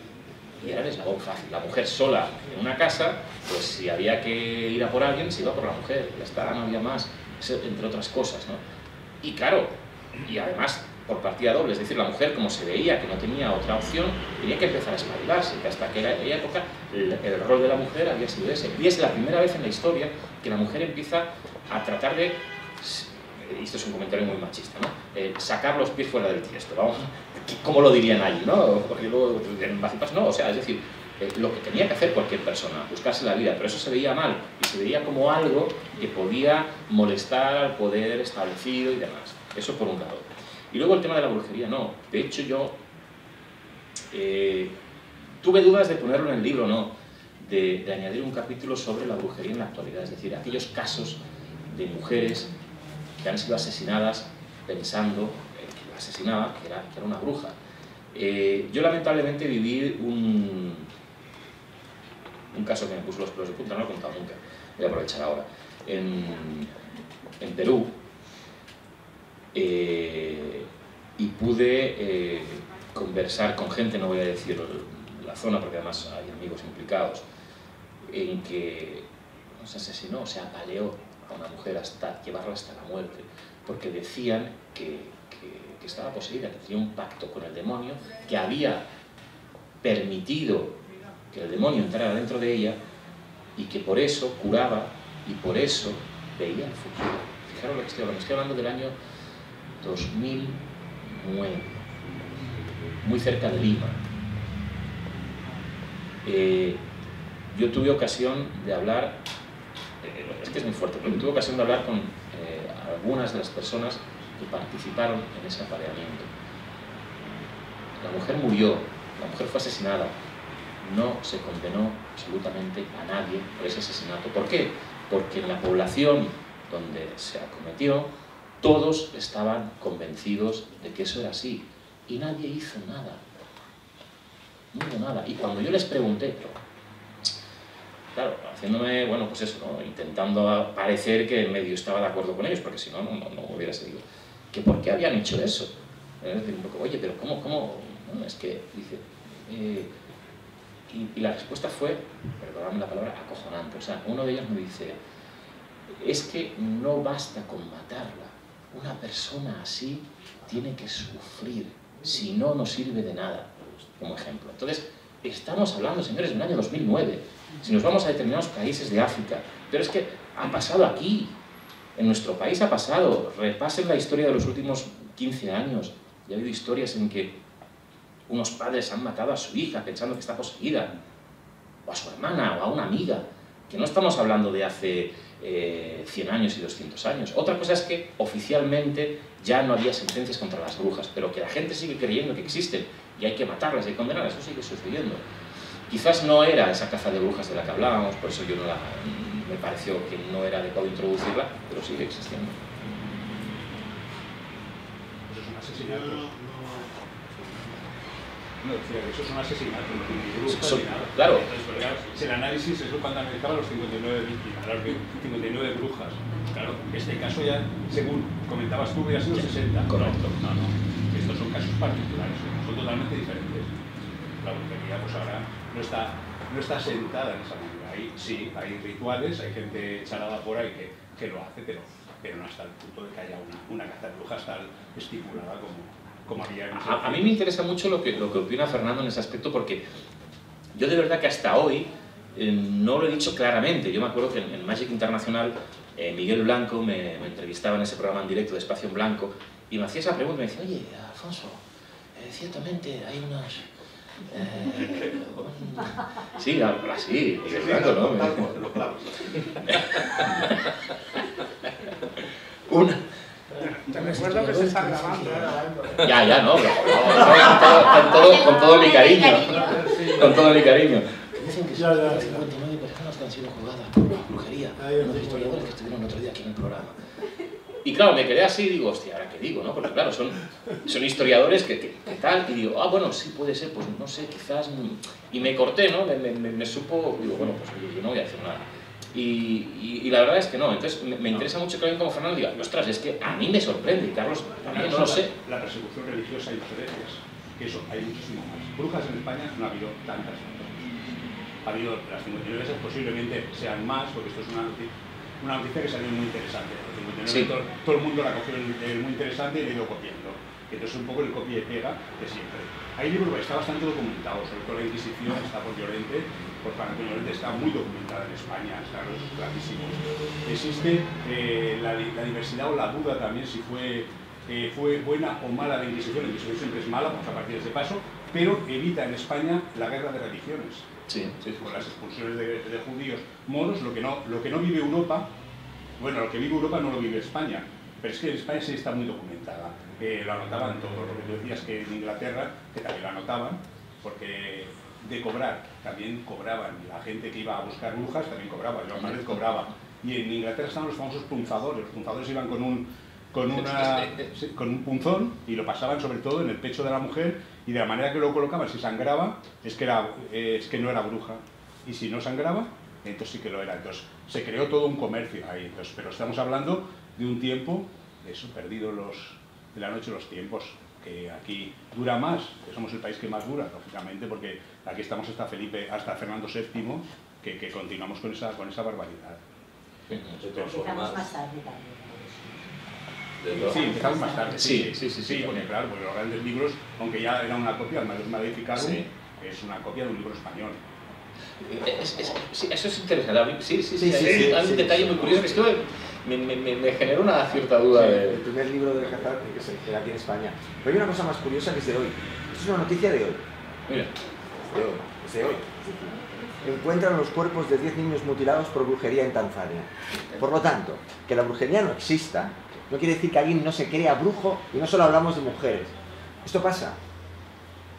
Y era el eslabón fácil. La mujer sola en una casa, pues si había que ir a por alguien, se iba por la mujer. Ya está, no había más. Eso, entre otras cosas, ¿no? Y claro, y además por partida doble, es decir, la mujer, como se veía que no tenía otra opción, tenía que empezar a espabilarse, que hasta aquella época el rol de la mujer había sido ese. Y es la primera vez en la historia que la mujer empieza a tratar de, y esto es un comentario muy machista, ¿no? Sacar los pies fuera del tiesto, vamos. ¿Cómo lo dirían allí, no? Porque luego en Bacipas no, o sea, es decir, lo que tenía que hacer cualquier persona, buscarse la vida, pero eso se veía mal, y se veía como algo que podía molestar al poder establecido y demás. Eso por un lado. Y luego el tema de la brujería, no. De hecho yo tuve dudas de ponerlo en el libro, no, de añadir un capítulo sobre la brujería en la actualidad, es decir, aquellos casos de mujeres que han sido asesinadas pensando que la asesinaba, que era una bruja. Yo lamentablemente viví un caso que me puso los pelos de punta, no lo he contado nunca, voy a aprovechar ahora. En Perú, y pude conversar con gente, no voy a decir la zona porque además hay amigos implicados, en que se asesinó, se apaleó a una mujer hasta llevarla hasta la muerte, porque decían que estaba poseída, que tenía un pacto con el demonio, que había permitido que el demonio entrara dentro de ella y que por eso curaba y por eso veía el futuro. Fijaros lo que estoy hablando del año 2009, muy cerca de Lima. Yo tuve ocasión de hablar, es que es muy fuerte, pero tuve ocasión de hablar con algunas de las personas que participaron en ese apaleamiento. La mujer murió, la mujer fue asesinada, no se condenó absolutamente a nadie por ese asesinato. ¿Por qué? Porque en la población donde se acometió, todos estaban convencidos de que eso era así y nadie hizo nada. No hubo nada. Y cuando yo les pregunté, pero, claro, haciéndome, bueno, pues eso, ¿no? Intentando parecer que medio estaba de acuerdo con ellos, porque si no, no hubiera seguido, que por qué habían hecho eso. Es decir, un poco, oye, pero ¿cómo? No, es que, dice, Y la respuesta fue, perdóname la palabra, acojonante. O sea, uno de ellos me dice, es que no basta con matarla. Una persona así tiene que sufrir, si no, no sirve de nada, como ejemplo. Entonces, estamos hablando, señores, del año 2009. Si nos vamos a determinados países de África, pero es que ha pasado aquí, en nuestro país ha pasado. Repasen la historia de los últimos 15 años. Ya ha habido historias en que unos padres han matado a su hija pensando que está poseída, o a su hermana, o a una amiga, que no estamos hablando de hace 100 años y 200 años. Otra cosa es que oficialmente ya no había sentencias contra las brujas, pero que la gente sigue creyendo que existen y hay que matarlas, hay que condenarlas, eso sigue sucediendo. Quizás no era esa caza de brujas de la que hablábamos, por eso yo no me pareció que no era adecuado introducirla, pero sigue existiendo. Eso es un asesinato. No, decía que eso es un asesinato, no tiene ni brujas ni nada. Claro. Entonces, el análisis es cuando analizaba los 59 víctimas, las 59 brujas. Claro, este caso ya, según comentabas tú, hubiera sido 60. Correcto. No, no. Estos son casos particulares, son totalmente diferentes. La brujería, pues ahora no está sentada en esa manera. Ahí sí, hay rituales, hay gente charada por ahí que lo hace, pero no hasta el punto de que haya una caza de brujas tal estipulada como había en ese a mí me interesa mucho lo que opina Fernando en ese aspecto, porque yo de verdad que hasta hoy no lo he dicho claramente. Yo me acuerdo que en Magic Internacional Miguel Blanco me entrevistaba en ese programa en directo de Espacio en Blanco y me hacía esa pregunta, me decía, oye, Alfonso, ciertamente hay unas... sí, así, Miguel Blanco, ¿no? Lo clavos. Te recuerdo que se está grabando. Ya, no, con todo mi cariño. Con todo mi cariño. Dicen que son 59 personas que han sido juzgadas por brujería. Unos historiadores que estuvieron el otro día aquí en el programa. Y claro, me quedé así y digo, hostia, ¿ahora qué digo? ¿No? Porque claro, son historiadores que tal, y digo, bueno, sí puede ser, pues no sé, quizás... Y me corté, ¿no? Me supo, digo, bueno, pues yo no voy a decir nada. Y la verdad es que no. Entonces me interesa mucho que alguien como Fernando diga, ostras, es que a mí me sorprende, y Carlos también, no lo sé. La persecución religiosa y las herejes, que eso, hay muchísimo más. Brujas en España no ha habido tantas. Ha habido las 59 veces, posiblemente sean más, porque esto es una noticia que salió muy interesante. Sí. Todo el mundo la cogió muy interesante y le ha ido copiando. Entonces un poco el copia y pega de siempre. Hay libros que está bastante documentado, sobre todo la Inquisición está por Llorente, por Franco Llorente está muy documentada en España, está clarísimo. Existe la diversidad o la duda también si fue buena o mala la Inquisición. La Inquisición siempre es mala, vamos a partir de ese paso, pero evita en España la guerra de religiones. Sí. Con las expulsiones de judíos moros, lo que no vive Europa, bueno, lo que vive Europa no lo vive España, pero es que en España sí está muy documentada. Lo anotaban todo, lo que tú decías que en Inglaterra, que también lo anotaban, porque de cobrar, también cobraban, la gente que iba a buscar brujas también cobraba, Joan Manuel cobraba. Y en Inglaterra estaban los famosos punzadores, los punzadores iban con un punzón y lo pasaban sobre todo en el pecho de la mujer, y de la manera que lo colocaban, si sangraba, es que no era bruja, y si no sangraba, entonces sí que lo era. Entonces se creó todo un comercio ahí. Entonces, pero estamos hablando de un tiempo, eso, perdido de la noche los tiempos, que aquí dura más, que somos el país que más dura, lógicamente, porque aquí estamos hasta Fernando VII, que continuamos con esa barbaridad. Empezamos más tarde también. Sí, empezamos más tarde. Sí, porque claro, porque los grandes libros, aunque ya era una copia, el Malleus Maleficarum, sí, es una copia de un libro español. Sí, eso es interesante. Sí, hay un detalle muy curioso que es que me generó una cierta duda. El primer libro de Cazar que se queda aquí en España. Pero hay una cosa más curiosa que es de hoy. Esto es una noticia de hoy. Mira. Es de hoy. Encuentran los cuerpos de 10 niños mutilados por brujería en Tanzania. Por lo tanto, que la brujería no exista no quiere decir que alguien no se crea brujo, y no solo hablamos de mujeres. Esto pasa.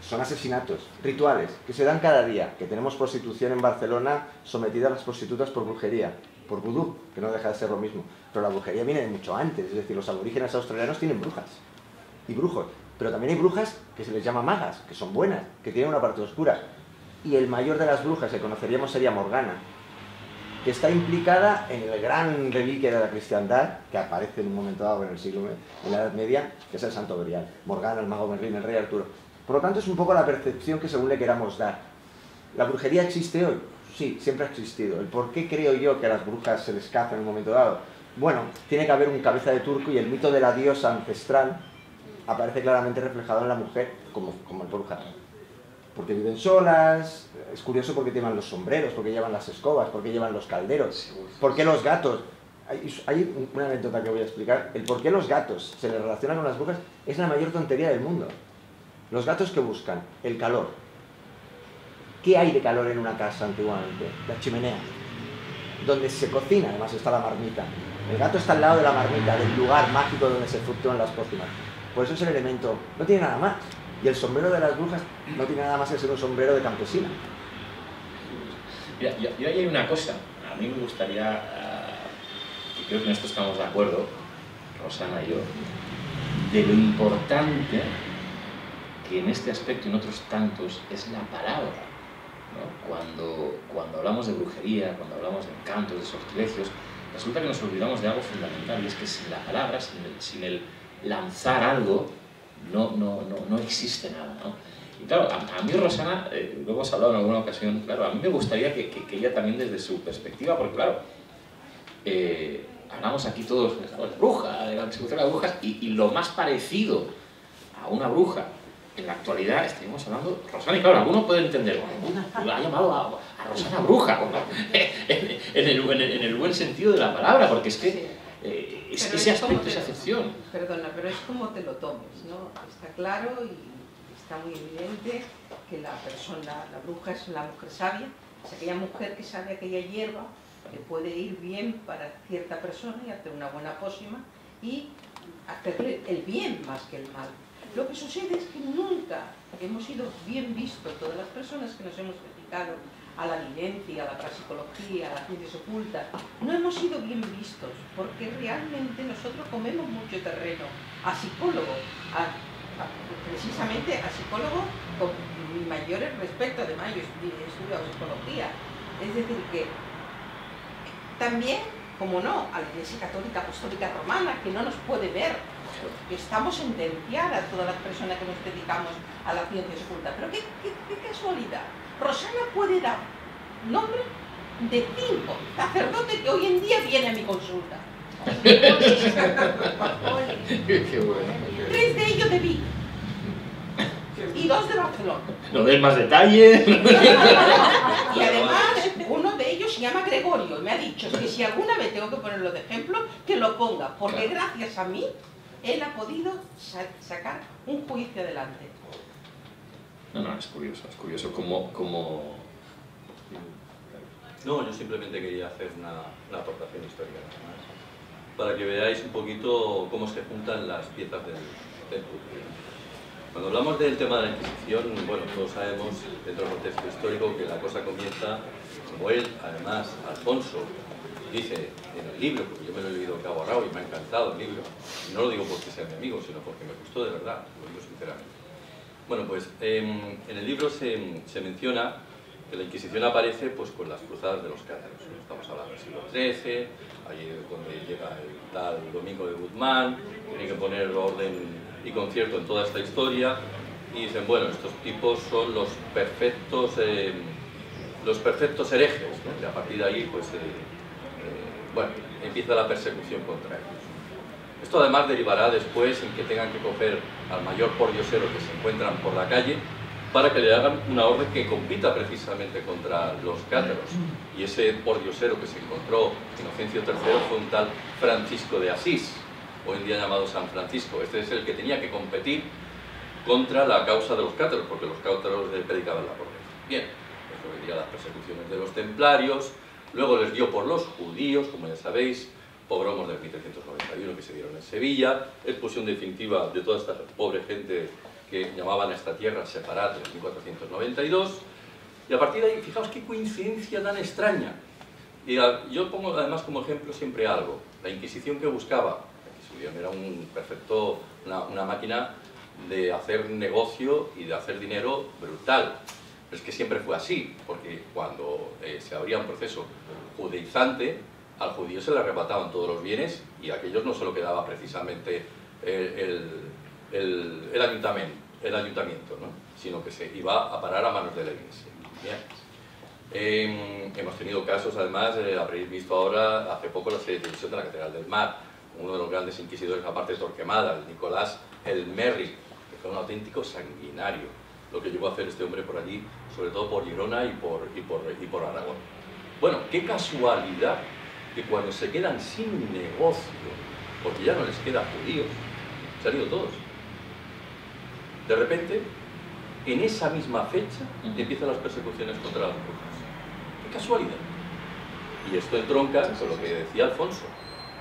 Son asesinatos, rituales, que se dan cada día. Que tenemos prostitución en Barcelona sometida a las prostitutas por brujería, por vudú, que no deja de ser lo mismo. Pero la brujería viene de mucho antes, es decir, los aborígenes australianos tienen brujas y brujos. Pero también hay brujas que se les llama magas, que son buenas, que tienen una parte oscura. Y el mayor de las brujas que conoceríamos sería Morgana, que está implicada en el gran reliquia de la cristiandad, que aparece en un momento dado en el siglo, en la Edad Media, que es el Santo Grial. Morgana, el mago Merlín, el rey Arturo. Por lo tanto, es un poco la percepción que según le queramos dar. ¿La brujería existe hoy? Sí, siempre ha existido. ¿El por qué creo yo que a las brujas se les caza en un momento dado? Bueno, tiene que haber un cabeza de turco y el mito de la diosa ancestral aparece claramente reflejado en la mujer como el bruja. Porque viven solas, es curioso porque llevan los sombreros, porque llevan las escobas, porque llevan los calderos, por qué los gatos. Hay una anécdota que voy a explicar. El por qué los gatos se les relaciona con las brujas es la mayor tontería del mundo. Los gatos que buscan el calor. ¿Qué hay de calor en una casa antiguamente? La chimenea. Donde se cocina, además está la marmita. El gato está al lado de la marmita, del lugar mágico donde se fluctúan las pócimas. Por eso es el elemento, no tiene nada más. Y el sombrero de las brujas no tiene nada más que ser un sombrero de campesina. Mira, yo ahí hay una cosa, a mí me gustaría, y creo que en esto estamos de acuerdo, Rosana y yo, de lo importante que en este aspecto y en otros tantos es la palabra, ¿no? Cuando hablamos de brujería, cuando hablamos de encantos, de sortilegios, resulta que nos olvidamos de algo fundamental, y es que sin la palabra, sin el lanzar algo, no existe nada, ¿no? Y claro, a mí Rosana, lo hemos hablado en alguna ocasión, claro, a mí me gustaría que ella también desde su perspectiva, porque claro, hablamos aquí todos de la bruja, de la persecución de las brujas, y lo más parecido a una bruja en la actualidad, estaríamos hablando de Rosana, y claro, alguno puede entender, bueno, ha llamado a Rosana bruja, bueno, en el buen sentido de la palabra, porque es que ese aspecto, esa acepción. Perdona, pero es como te lo tomes, ¿no? Está claro y está muy evidente que la bruja es la mujer sabia, es aquella mujer que sabe aquella hierba que puede ir bien para cierta persona y hacer una buena pócima y hacerle el bien más que el mal. Lo que sucede es que nunca hemos sido bien vistos, todas las personas que nos hemos dedicado a la evidencia, a la parapsicología, a las ciencias ocultas, no hemos sido bien vistos, porque realmente nosotros comemos mucho terreno a psicólogo, precisamente a psicólogo con mayores respeto, además yo he estudiado psicología, es decir que también, como no, a la Iglesia Católica Apostólica Romana, que no nos puede ver, que estamos sentenciadas todas las personas que nos dedicamos a las ciencias ocultas, pero qué casualidad, Rosana puede dar nombre de 5 sacerdotes que hoy en día vienen a mi consulta. Qué bueno. 3 de ellos de Vigo y 2 de Barcelona. No des más detalles. Y además, uno de ellos se llama Gregorio y me ha dicho que si alguna vez tengo que ponerlo de ejemplo, que lo ponga, porque gracias a mí, él ha podido sacar un juicio adelante. No, es curioso como... No, yo simplemente quería hacer una aportación histórica nada más, para que veáis un poquito cómo se juntan las piezas del puzzle. Cuando hablamos del tema de la Inquisición, bueno, todos sabemos, dentro del contexto histórico, que la cosa comienza, como él, además, Alfonso, dice en el libro, porque yo me lo he leído de cabo a rabo y me ha encantado el libro, y no lo digo porque sea mi amigo, sino porque me gustó de verdad, lo digo sinceramente. Bueno, pues en el libro se menciona que la Inquisición aparece pues con las cruzadas de los cátaros. Estamos hablando del siglo XIII, ahí es donde llega el tal Domingo de Guzmán, tiene que poner orden y concierto en toda esta historia, y dicen, bueno, estos tipos son los perfectos herejes, ¿no? Y a partir de ahí, pues, bueno, empieza la persecución contra ellos. Esto además derivará después en que tengan que coger al mayor pordiosero que se encuentran por la calle para que le hagan una orden que compita precisamente contra los cátaros. Y ese pordiosero que se encontró Inocencio III fue un tal Francisco de Asís, hoy en día llamado San Francisco. Este es el que tenía que competir contra la causa de los cátaros, porque los cátaros le predicaban la pobreza. Bien, eso vendría las persecuciones de los templarios, luego les dio por los judíos, como ya sabéis, pogromos del 1391 que se dieron en Sevilla, expulsión definitiva de toda esta pobre gente que llamaban a esta tierra separada en 1492, y a partir de ahí, fijaos qué coincidencia tan extraña. Y yo pongo además como ejemplo siempre algo, la Inquisición que buscaba, la Inquisición era una máquina de hacer negocio y de hacer dinero brutal, pero es que siempre fue así, porque cuando se abría un proceso judaizante, al judío se le arrebataban todos los bienes y a aquellos no se lo quedaba precisamente el ayuntamiento, ¿no? Sino que se iba a parar a manos de la Iglesia. Bien. Hemos tenido casos, además, habréis visto ahora, hace poco, la serie de televisión de la Catedral del Mar. Uno de los grandes inquisidores, aparte de Torquemada, el Nicolás el Merry, que fue un auténtico sanguinario, lo que llegó a hacer este hombre por allí, sobre todo por Girona y por Aragón. Bueno, qué casualidad que cuando se quedan sin negocio, porque ya no les queda judíos, se han ido todos. De repente, en esa misma fecha, empiezan las persecuciones contra las brujas. ¡Qué casualidad! Y esto entronca con lo que decía Alfonso.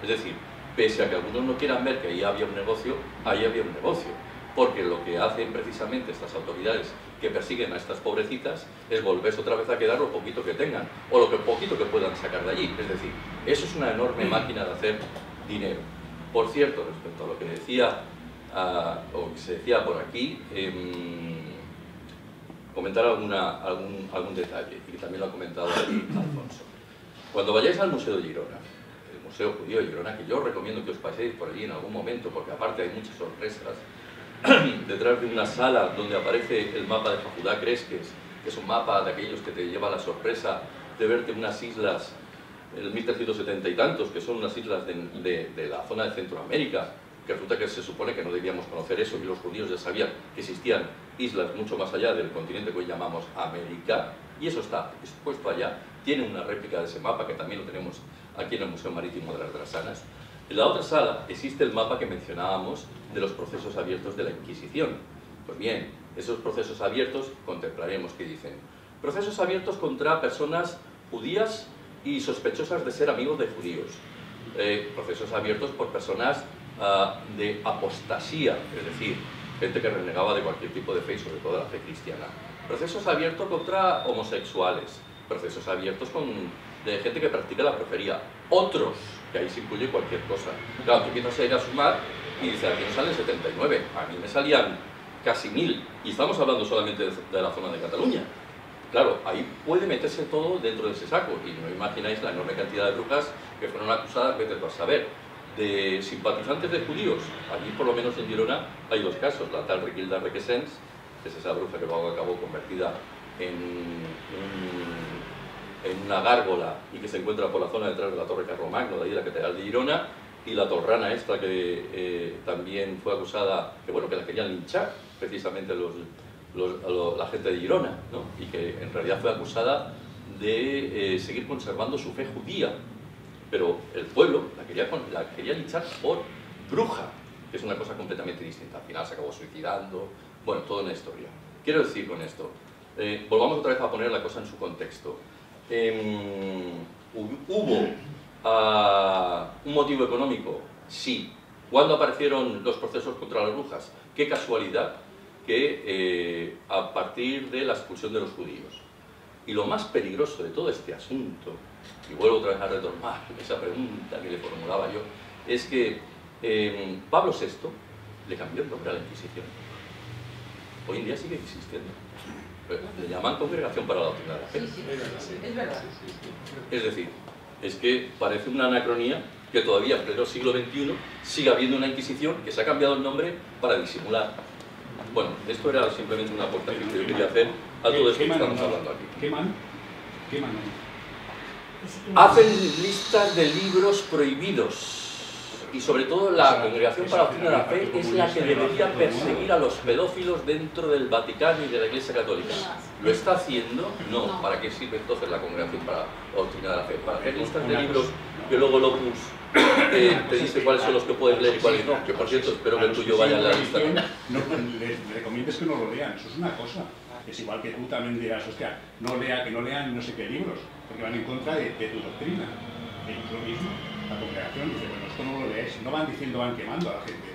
Es decir, pese a que algunos no quieran ver que ahí había un negocio, ahí había un negocio. Porque lo que hacen precisamente estas autoridades que persiguen a estas pobrecitas es volverse otra vez a quedar lo poquito que tengan, o lo poquito que puedan sacar de allí. Es decir, eso es una enorme máquina de hacer dinero. Por cierto, respecto a lo que decía, o que se decía por aquí, comentar algún detalle, y que también lo ha comentado aquí Alfonso. Cuando vayáis al Museo de Girona, el Museo Judío de Girona, que yo os recomiendo que os paséis por allí en algún momento, porque aparte hay muchas sorpresas, detrás de una sala donde aparece el mapa de Judá Cresques, que es un mapa de aquellos que te lleva la sorpresa de verte unas islas, en 1370 y tantos, que son unas islas de la zona de Centroamérica, que resulta que se supone que no debíamos conocer eso, y los judíos ya sabían que existían islas mucho más allá del continente que hoy llamamos América, y eso está expuesto allá. Tiene una réplica de ese mapa, que también lo tenemos aquí en el Museo Marítimo de las Drasanas. En la otra sala existe el mapa que mencionábamos de los procesos abiertos de la Inquisición. Pues bien, esos procesos abiertos contemplaremos qué dicen. Procesos abiertos contra personas judías y sospechosas de ser amigos de judíos. Procesos abiertos por personas de apostasía, es decir, gente que renegaba de cualquier tipo de fe y sobre todo de la fe cristiana. Procesos abiertos contra homosexuales. Procesos abiertos de gente que practica la brujería. Otros, que ahí se incluye cualquier cosa. Claro, tú empiezas a ir a sumar y dices, aquí nos salen 79, a mí me salían casi 1000, y estamos hablando solamente de la zona de Cataluña. Claro, ahí puede meterse todo dentro de ese saco, y no imagináis la enorme cantidad de brujas que fueron acusadas, vete tú a saber, de simpatizantes de judíos. Allí, por lo menos en Girona, hay dos casos, la tal Riquilda Requesens, que es esa bruja que luego acabó convertida en una gárgola y que se encuentra por la zona detrás de la Torre Carlomagno, de ahí la Catedral de Girona, y la torrana esta que también fue acusada, que bueno, que la querían linchar precisamente la gente de Girona, ¿no? Y que en realidad fue acusada de seguir conservando su fe judía, pero el pueblo la quería linchar por bruja, que es una cosa completamente distinta. Al final se acabó suicidando, bueno, toda una historia. Quiero decir con esto, volvamos otra vez a poner la cosa en su contexto. ¿Hubo un motivo económico? Sí. ¿Cuándo aparecieron los procesos contra las brujas? Qué casualidad que a partir de la expulsión de los judíos. Y lo más peligroso de todo este asunto, y vuelvo otra vez a retomar esa pregunta que le formulaba yo, es que Pablo VI le cambió el nombre a la Inquisición. Hoy en día sigue existiendo. Le llaman Congregación para la Doctrina de la Fe. Es verdad. Es decir, es que parece una anacronía que todavía en pleno siglo XXI siga habiendo una Inquisición que se ha cambiado el nombre para disimular. Bueno, esto era simplemente una aportación que yo quería hacer a todo esto que estamos hablando aquí. ¿Qué man? Hacen listas de libros prohibidos. Y sobre todo la Congregación para la Doctrina de la Fe es la que debería perseguir a los pedófilos dentro del Vaticano y de la Iglesia Católica. ¿Lo está haciendo? No. ¿Para qué sirve entonces la Congregación para la Doctrina de la Fe? ¿Para hacer listas de libros que luego el Opus te dice cuáles son los que puedes leer y cuáles no? Que por cierto, espero que el tuyo vaya en la lista. No, les recomiendes que no lo lean, eso es una cosa. Es igual que tú también dirás, hostia, que no lean no sé qué libros, porque van en contra de tu doctrina. Es lo mismo. La congregación dice, bueno, esto no lo lees, no van diciendo, van quemando a la gente.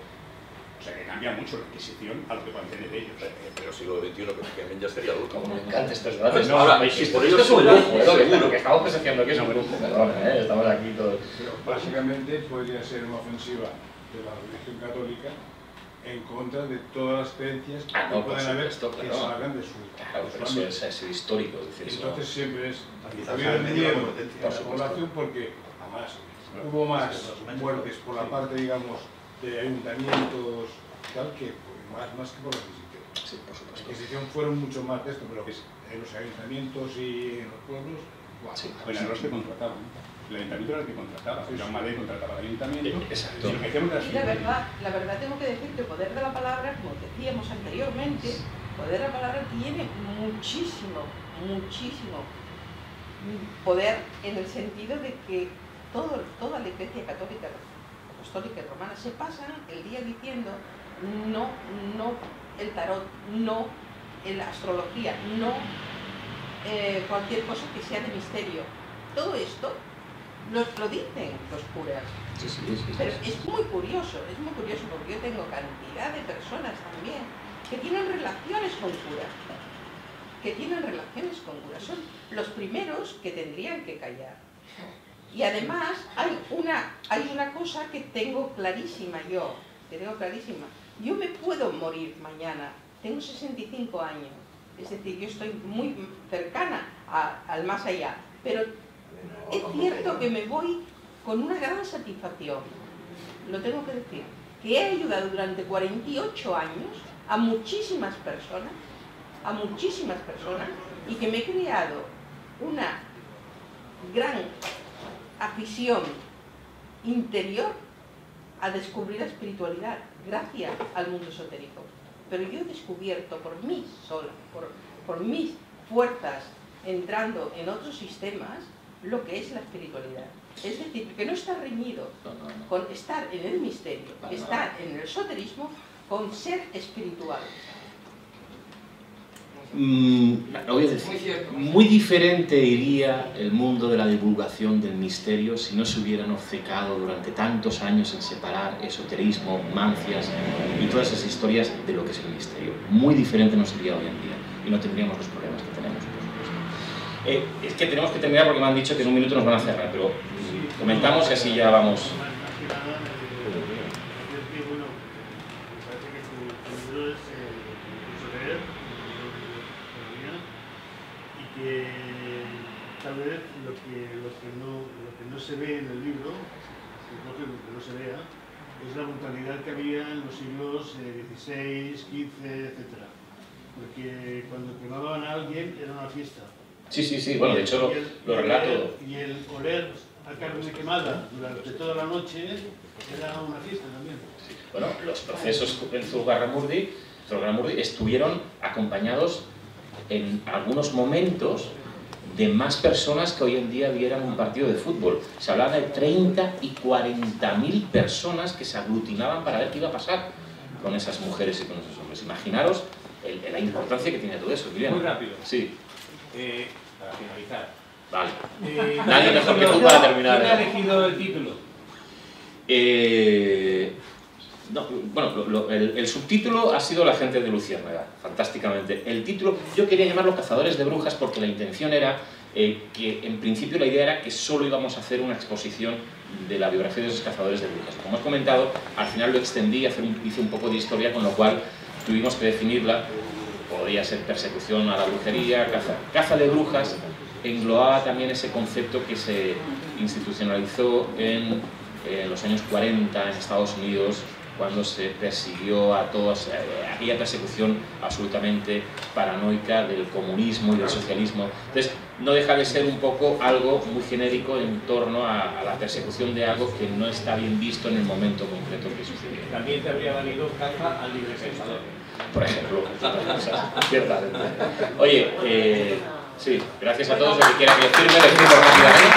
O sea que cambia mucho la Inquisición a lo que pueden tener ellos. Pero siglo XXI que quemen ya sería adulto. Me encantan estos debates. Ahora, por ello es un lujo, seguro que estamos presenciando aquí es un lujo, perdona, estamos aquí todos. Pero básicamente podría ser una ofensiva de la religión católica en contra de todas las creencias que pueden haber que salgan de su Claro, eso es histórico. Entonces siempre es el miedo a la población porque además hubo más muertes por la parte, digamos, de ayuntamientos tal que más que por la Inquisición. Sí, por supuesto. La Inquisición fueron mucho más de esto, pero en los ayuntamientos y en los pueblos, ¡guau! Sí. Bueno, no los que contrataban. El ayuntamiento era el que contrataba. Era un Madrid contrataba al ayuntamiento. Exacto. Y lo que hacíamos era Y la verdad tengo que decir que el poder de la palabra, como decíamos anteriormente, el poder de la palabra tiene muchísimo poder en el sentido de que toda la Iglesia católica, apostólica y romana se pasan el día diciendo no el tarot, no la astrología, no cualquier cosa que sea de misterio. Todo esto lo dicen los curas. Sí. Pero es muy curioso porque yo tengo cantidad de personas también que tienen relaciones con curas. Son los primeros que tendrían que callar. Y además hay una cosa que tengo clarísima yo. Yo me puedo morir mañana, tengo 65 años, es decir, yo estoy muy cercana al más allá, pero es cierto que me voy con una gran satisfacción, lo tengo que decir, que he ayudado durante 48 años a muchísimas personas y que me he creado una gran afición interior a descubrir la espiritualidad gracias al mundo esotérico. Pero yo he descubierto por mí sola, por mis fuerzas, entrando en otros sistemas, lo que es la espiritualidad. Es decir, que no está reñido con estar en el misterio, estar en el esoterismo, con ser espiritual. Lo voy a decir. Muy diferente iría el mundo de la divulgación del misterio si no se hubieran obcecado durante tantos años en separar esoterismo, mancias y todas esas historias de lo que es el misterio. Muy diferente nos sería hoy en día y no tendríamos los problemas que tenemos, por supuesto. Es que tenemos que terminar porque me han dicho que en un minuto nos van a cerrar, pero comentamos y así ya vamos. Tal vez lo que no se ve en el libro, lo que no se vea, es la brutalidad que había en los siglos XVI, XV, etc. Porque cuando quemaban a alguien era una fiesta. Sí, bueno, de hecho lo relato. Y el oler a carne quemada durante toda la noche era una fiesta también. Sí. Bueno, los procesos en Zugarramurdi estuvieron acompañados en algunos momentos de más personas que hoy en día vieran un partido de fútbol. Se hablaba de 30 y 40.000 personas que se aglutinaban para ver qué iba a pasar con esas mujeres y con esos hombres. Imaginaros la importancia que tiene todo eso. Emiliano. Muy rápido. Sí. Para finalizar. Vale. Nadie mejor que tú para terminar. ¿Quién ha elegido el título? No, bueno, el subtítulo ha sido La gente de Luciérnaga, fantásticamente. El título, yo quería llamarlo Cazadores de Brujas porque la intención era que en principio la idea era que solo íbamos a hacer una exposición de la biografía de esos cazadores de brujas. Como he comentado, al final lo extendí, hice un poco de historia, con lo cual tuvimos que definirla. Podía ser persecución a la brujería, caza de brujas, englobaba también ese concepto que se institucionalizó en los años 40 en Estados Unidos, cuando se persiguió a todos, aquella persecución absolutamente paranoica del comunismo y del socialismo. Entonces, no deja de ser un poco algo muy genérico en torno a la persecución de algo que no está bien visto en el momento concreto que sucedió. También te habría valido caza al libre pensador. Por ejemplo, ciertamente. Oye, sí, gracias a todos. El que quiera que le firme rápidamente.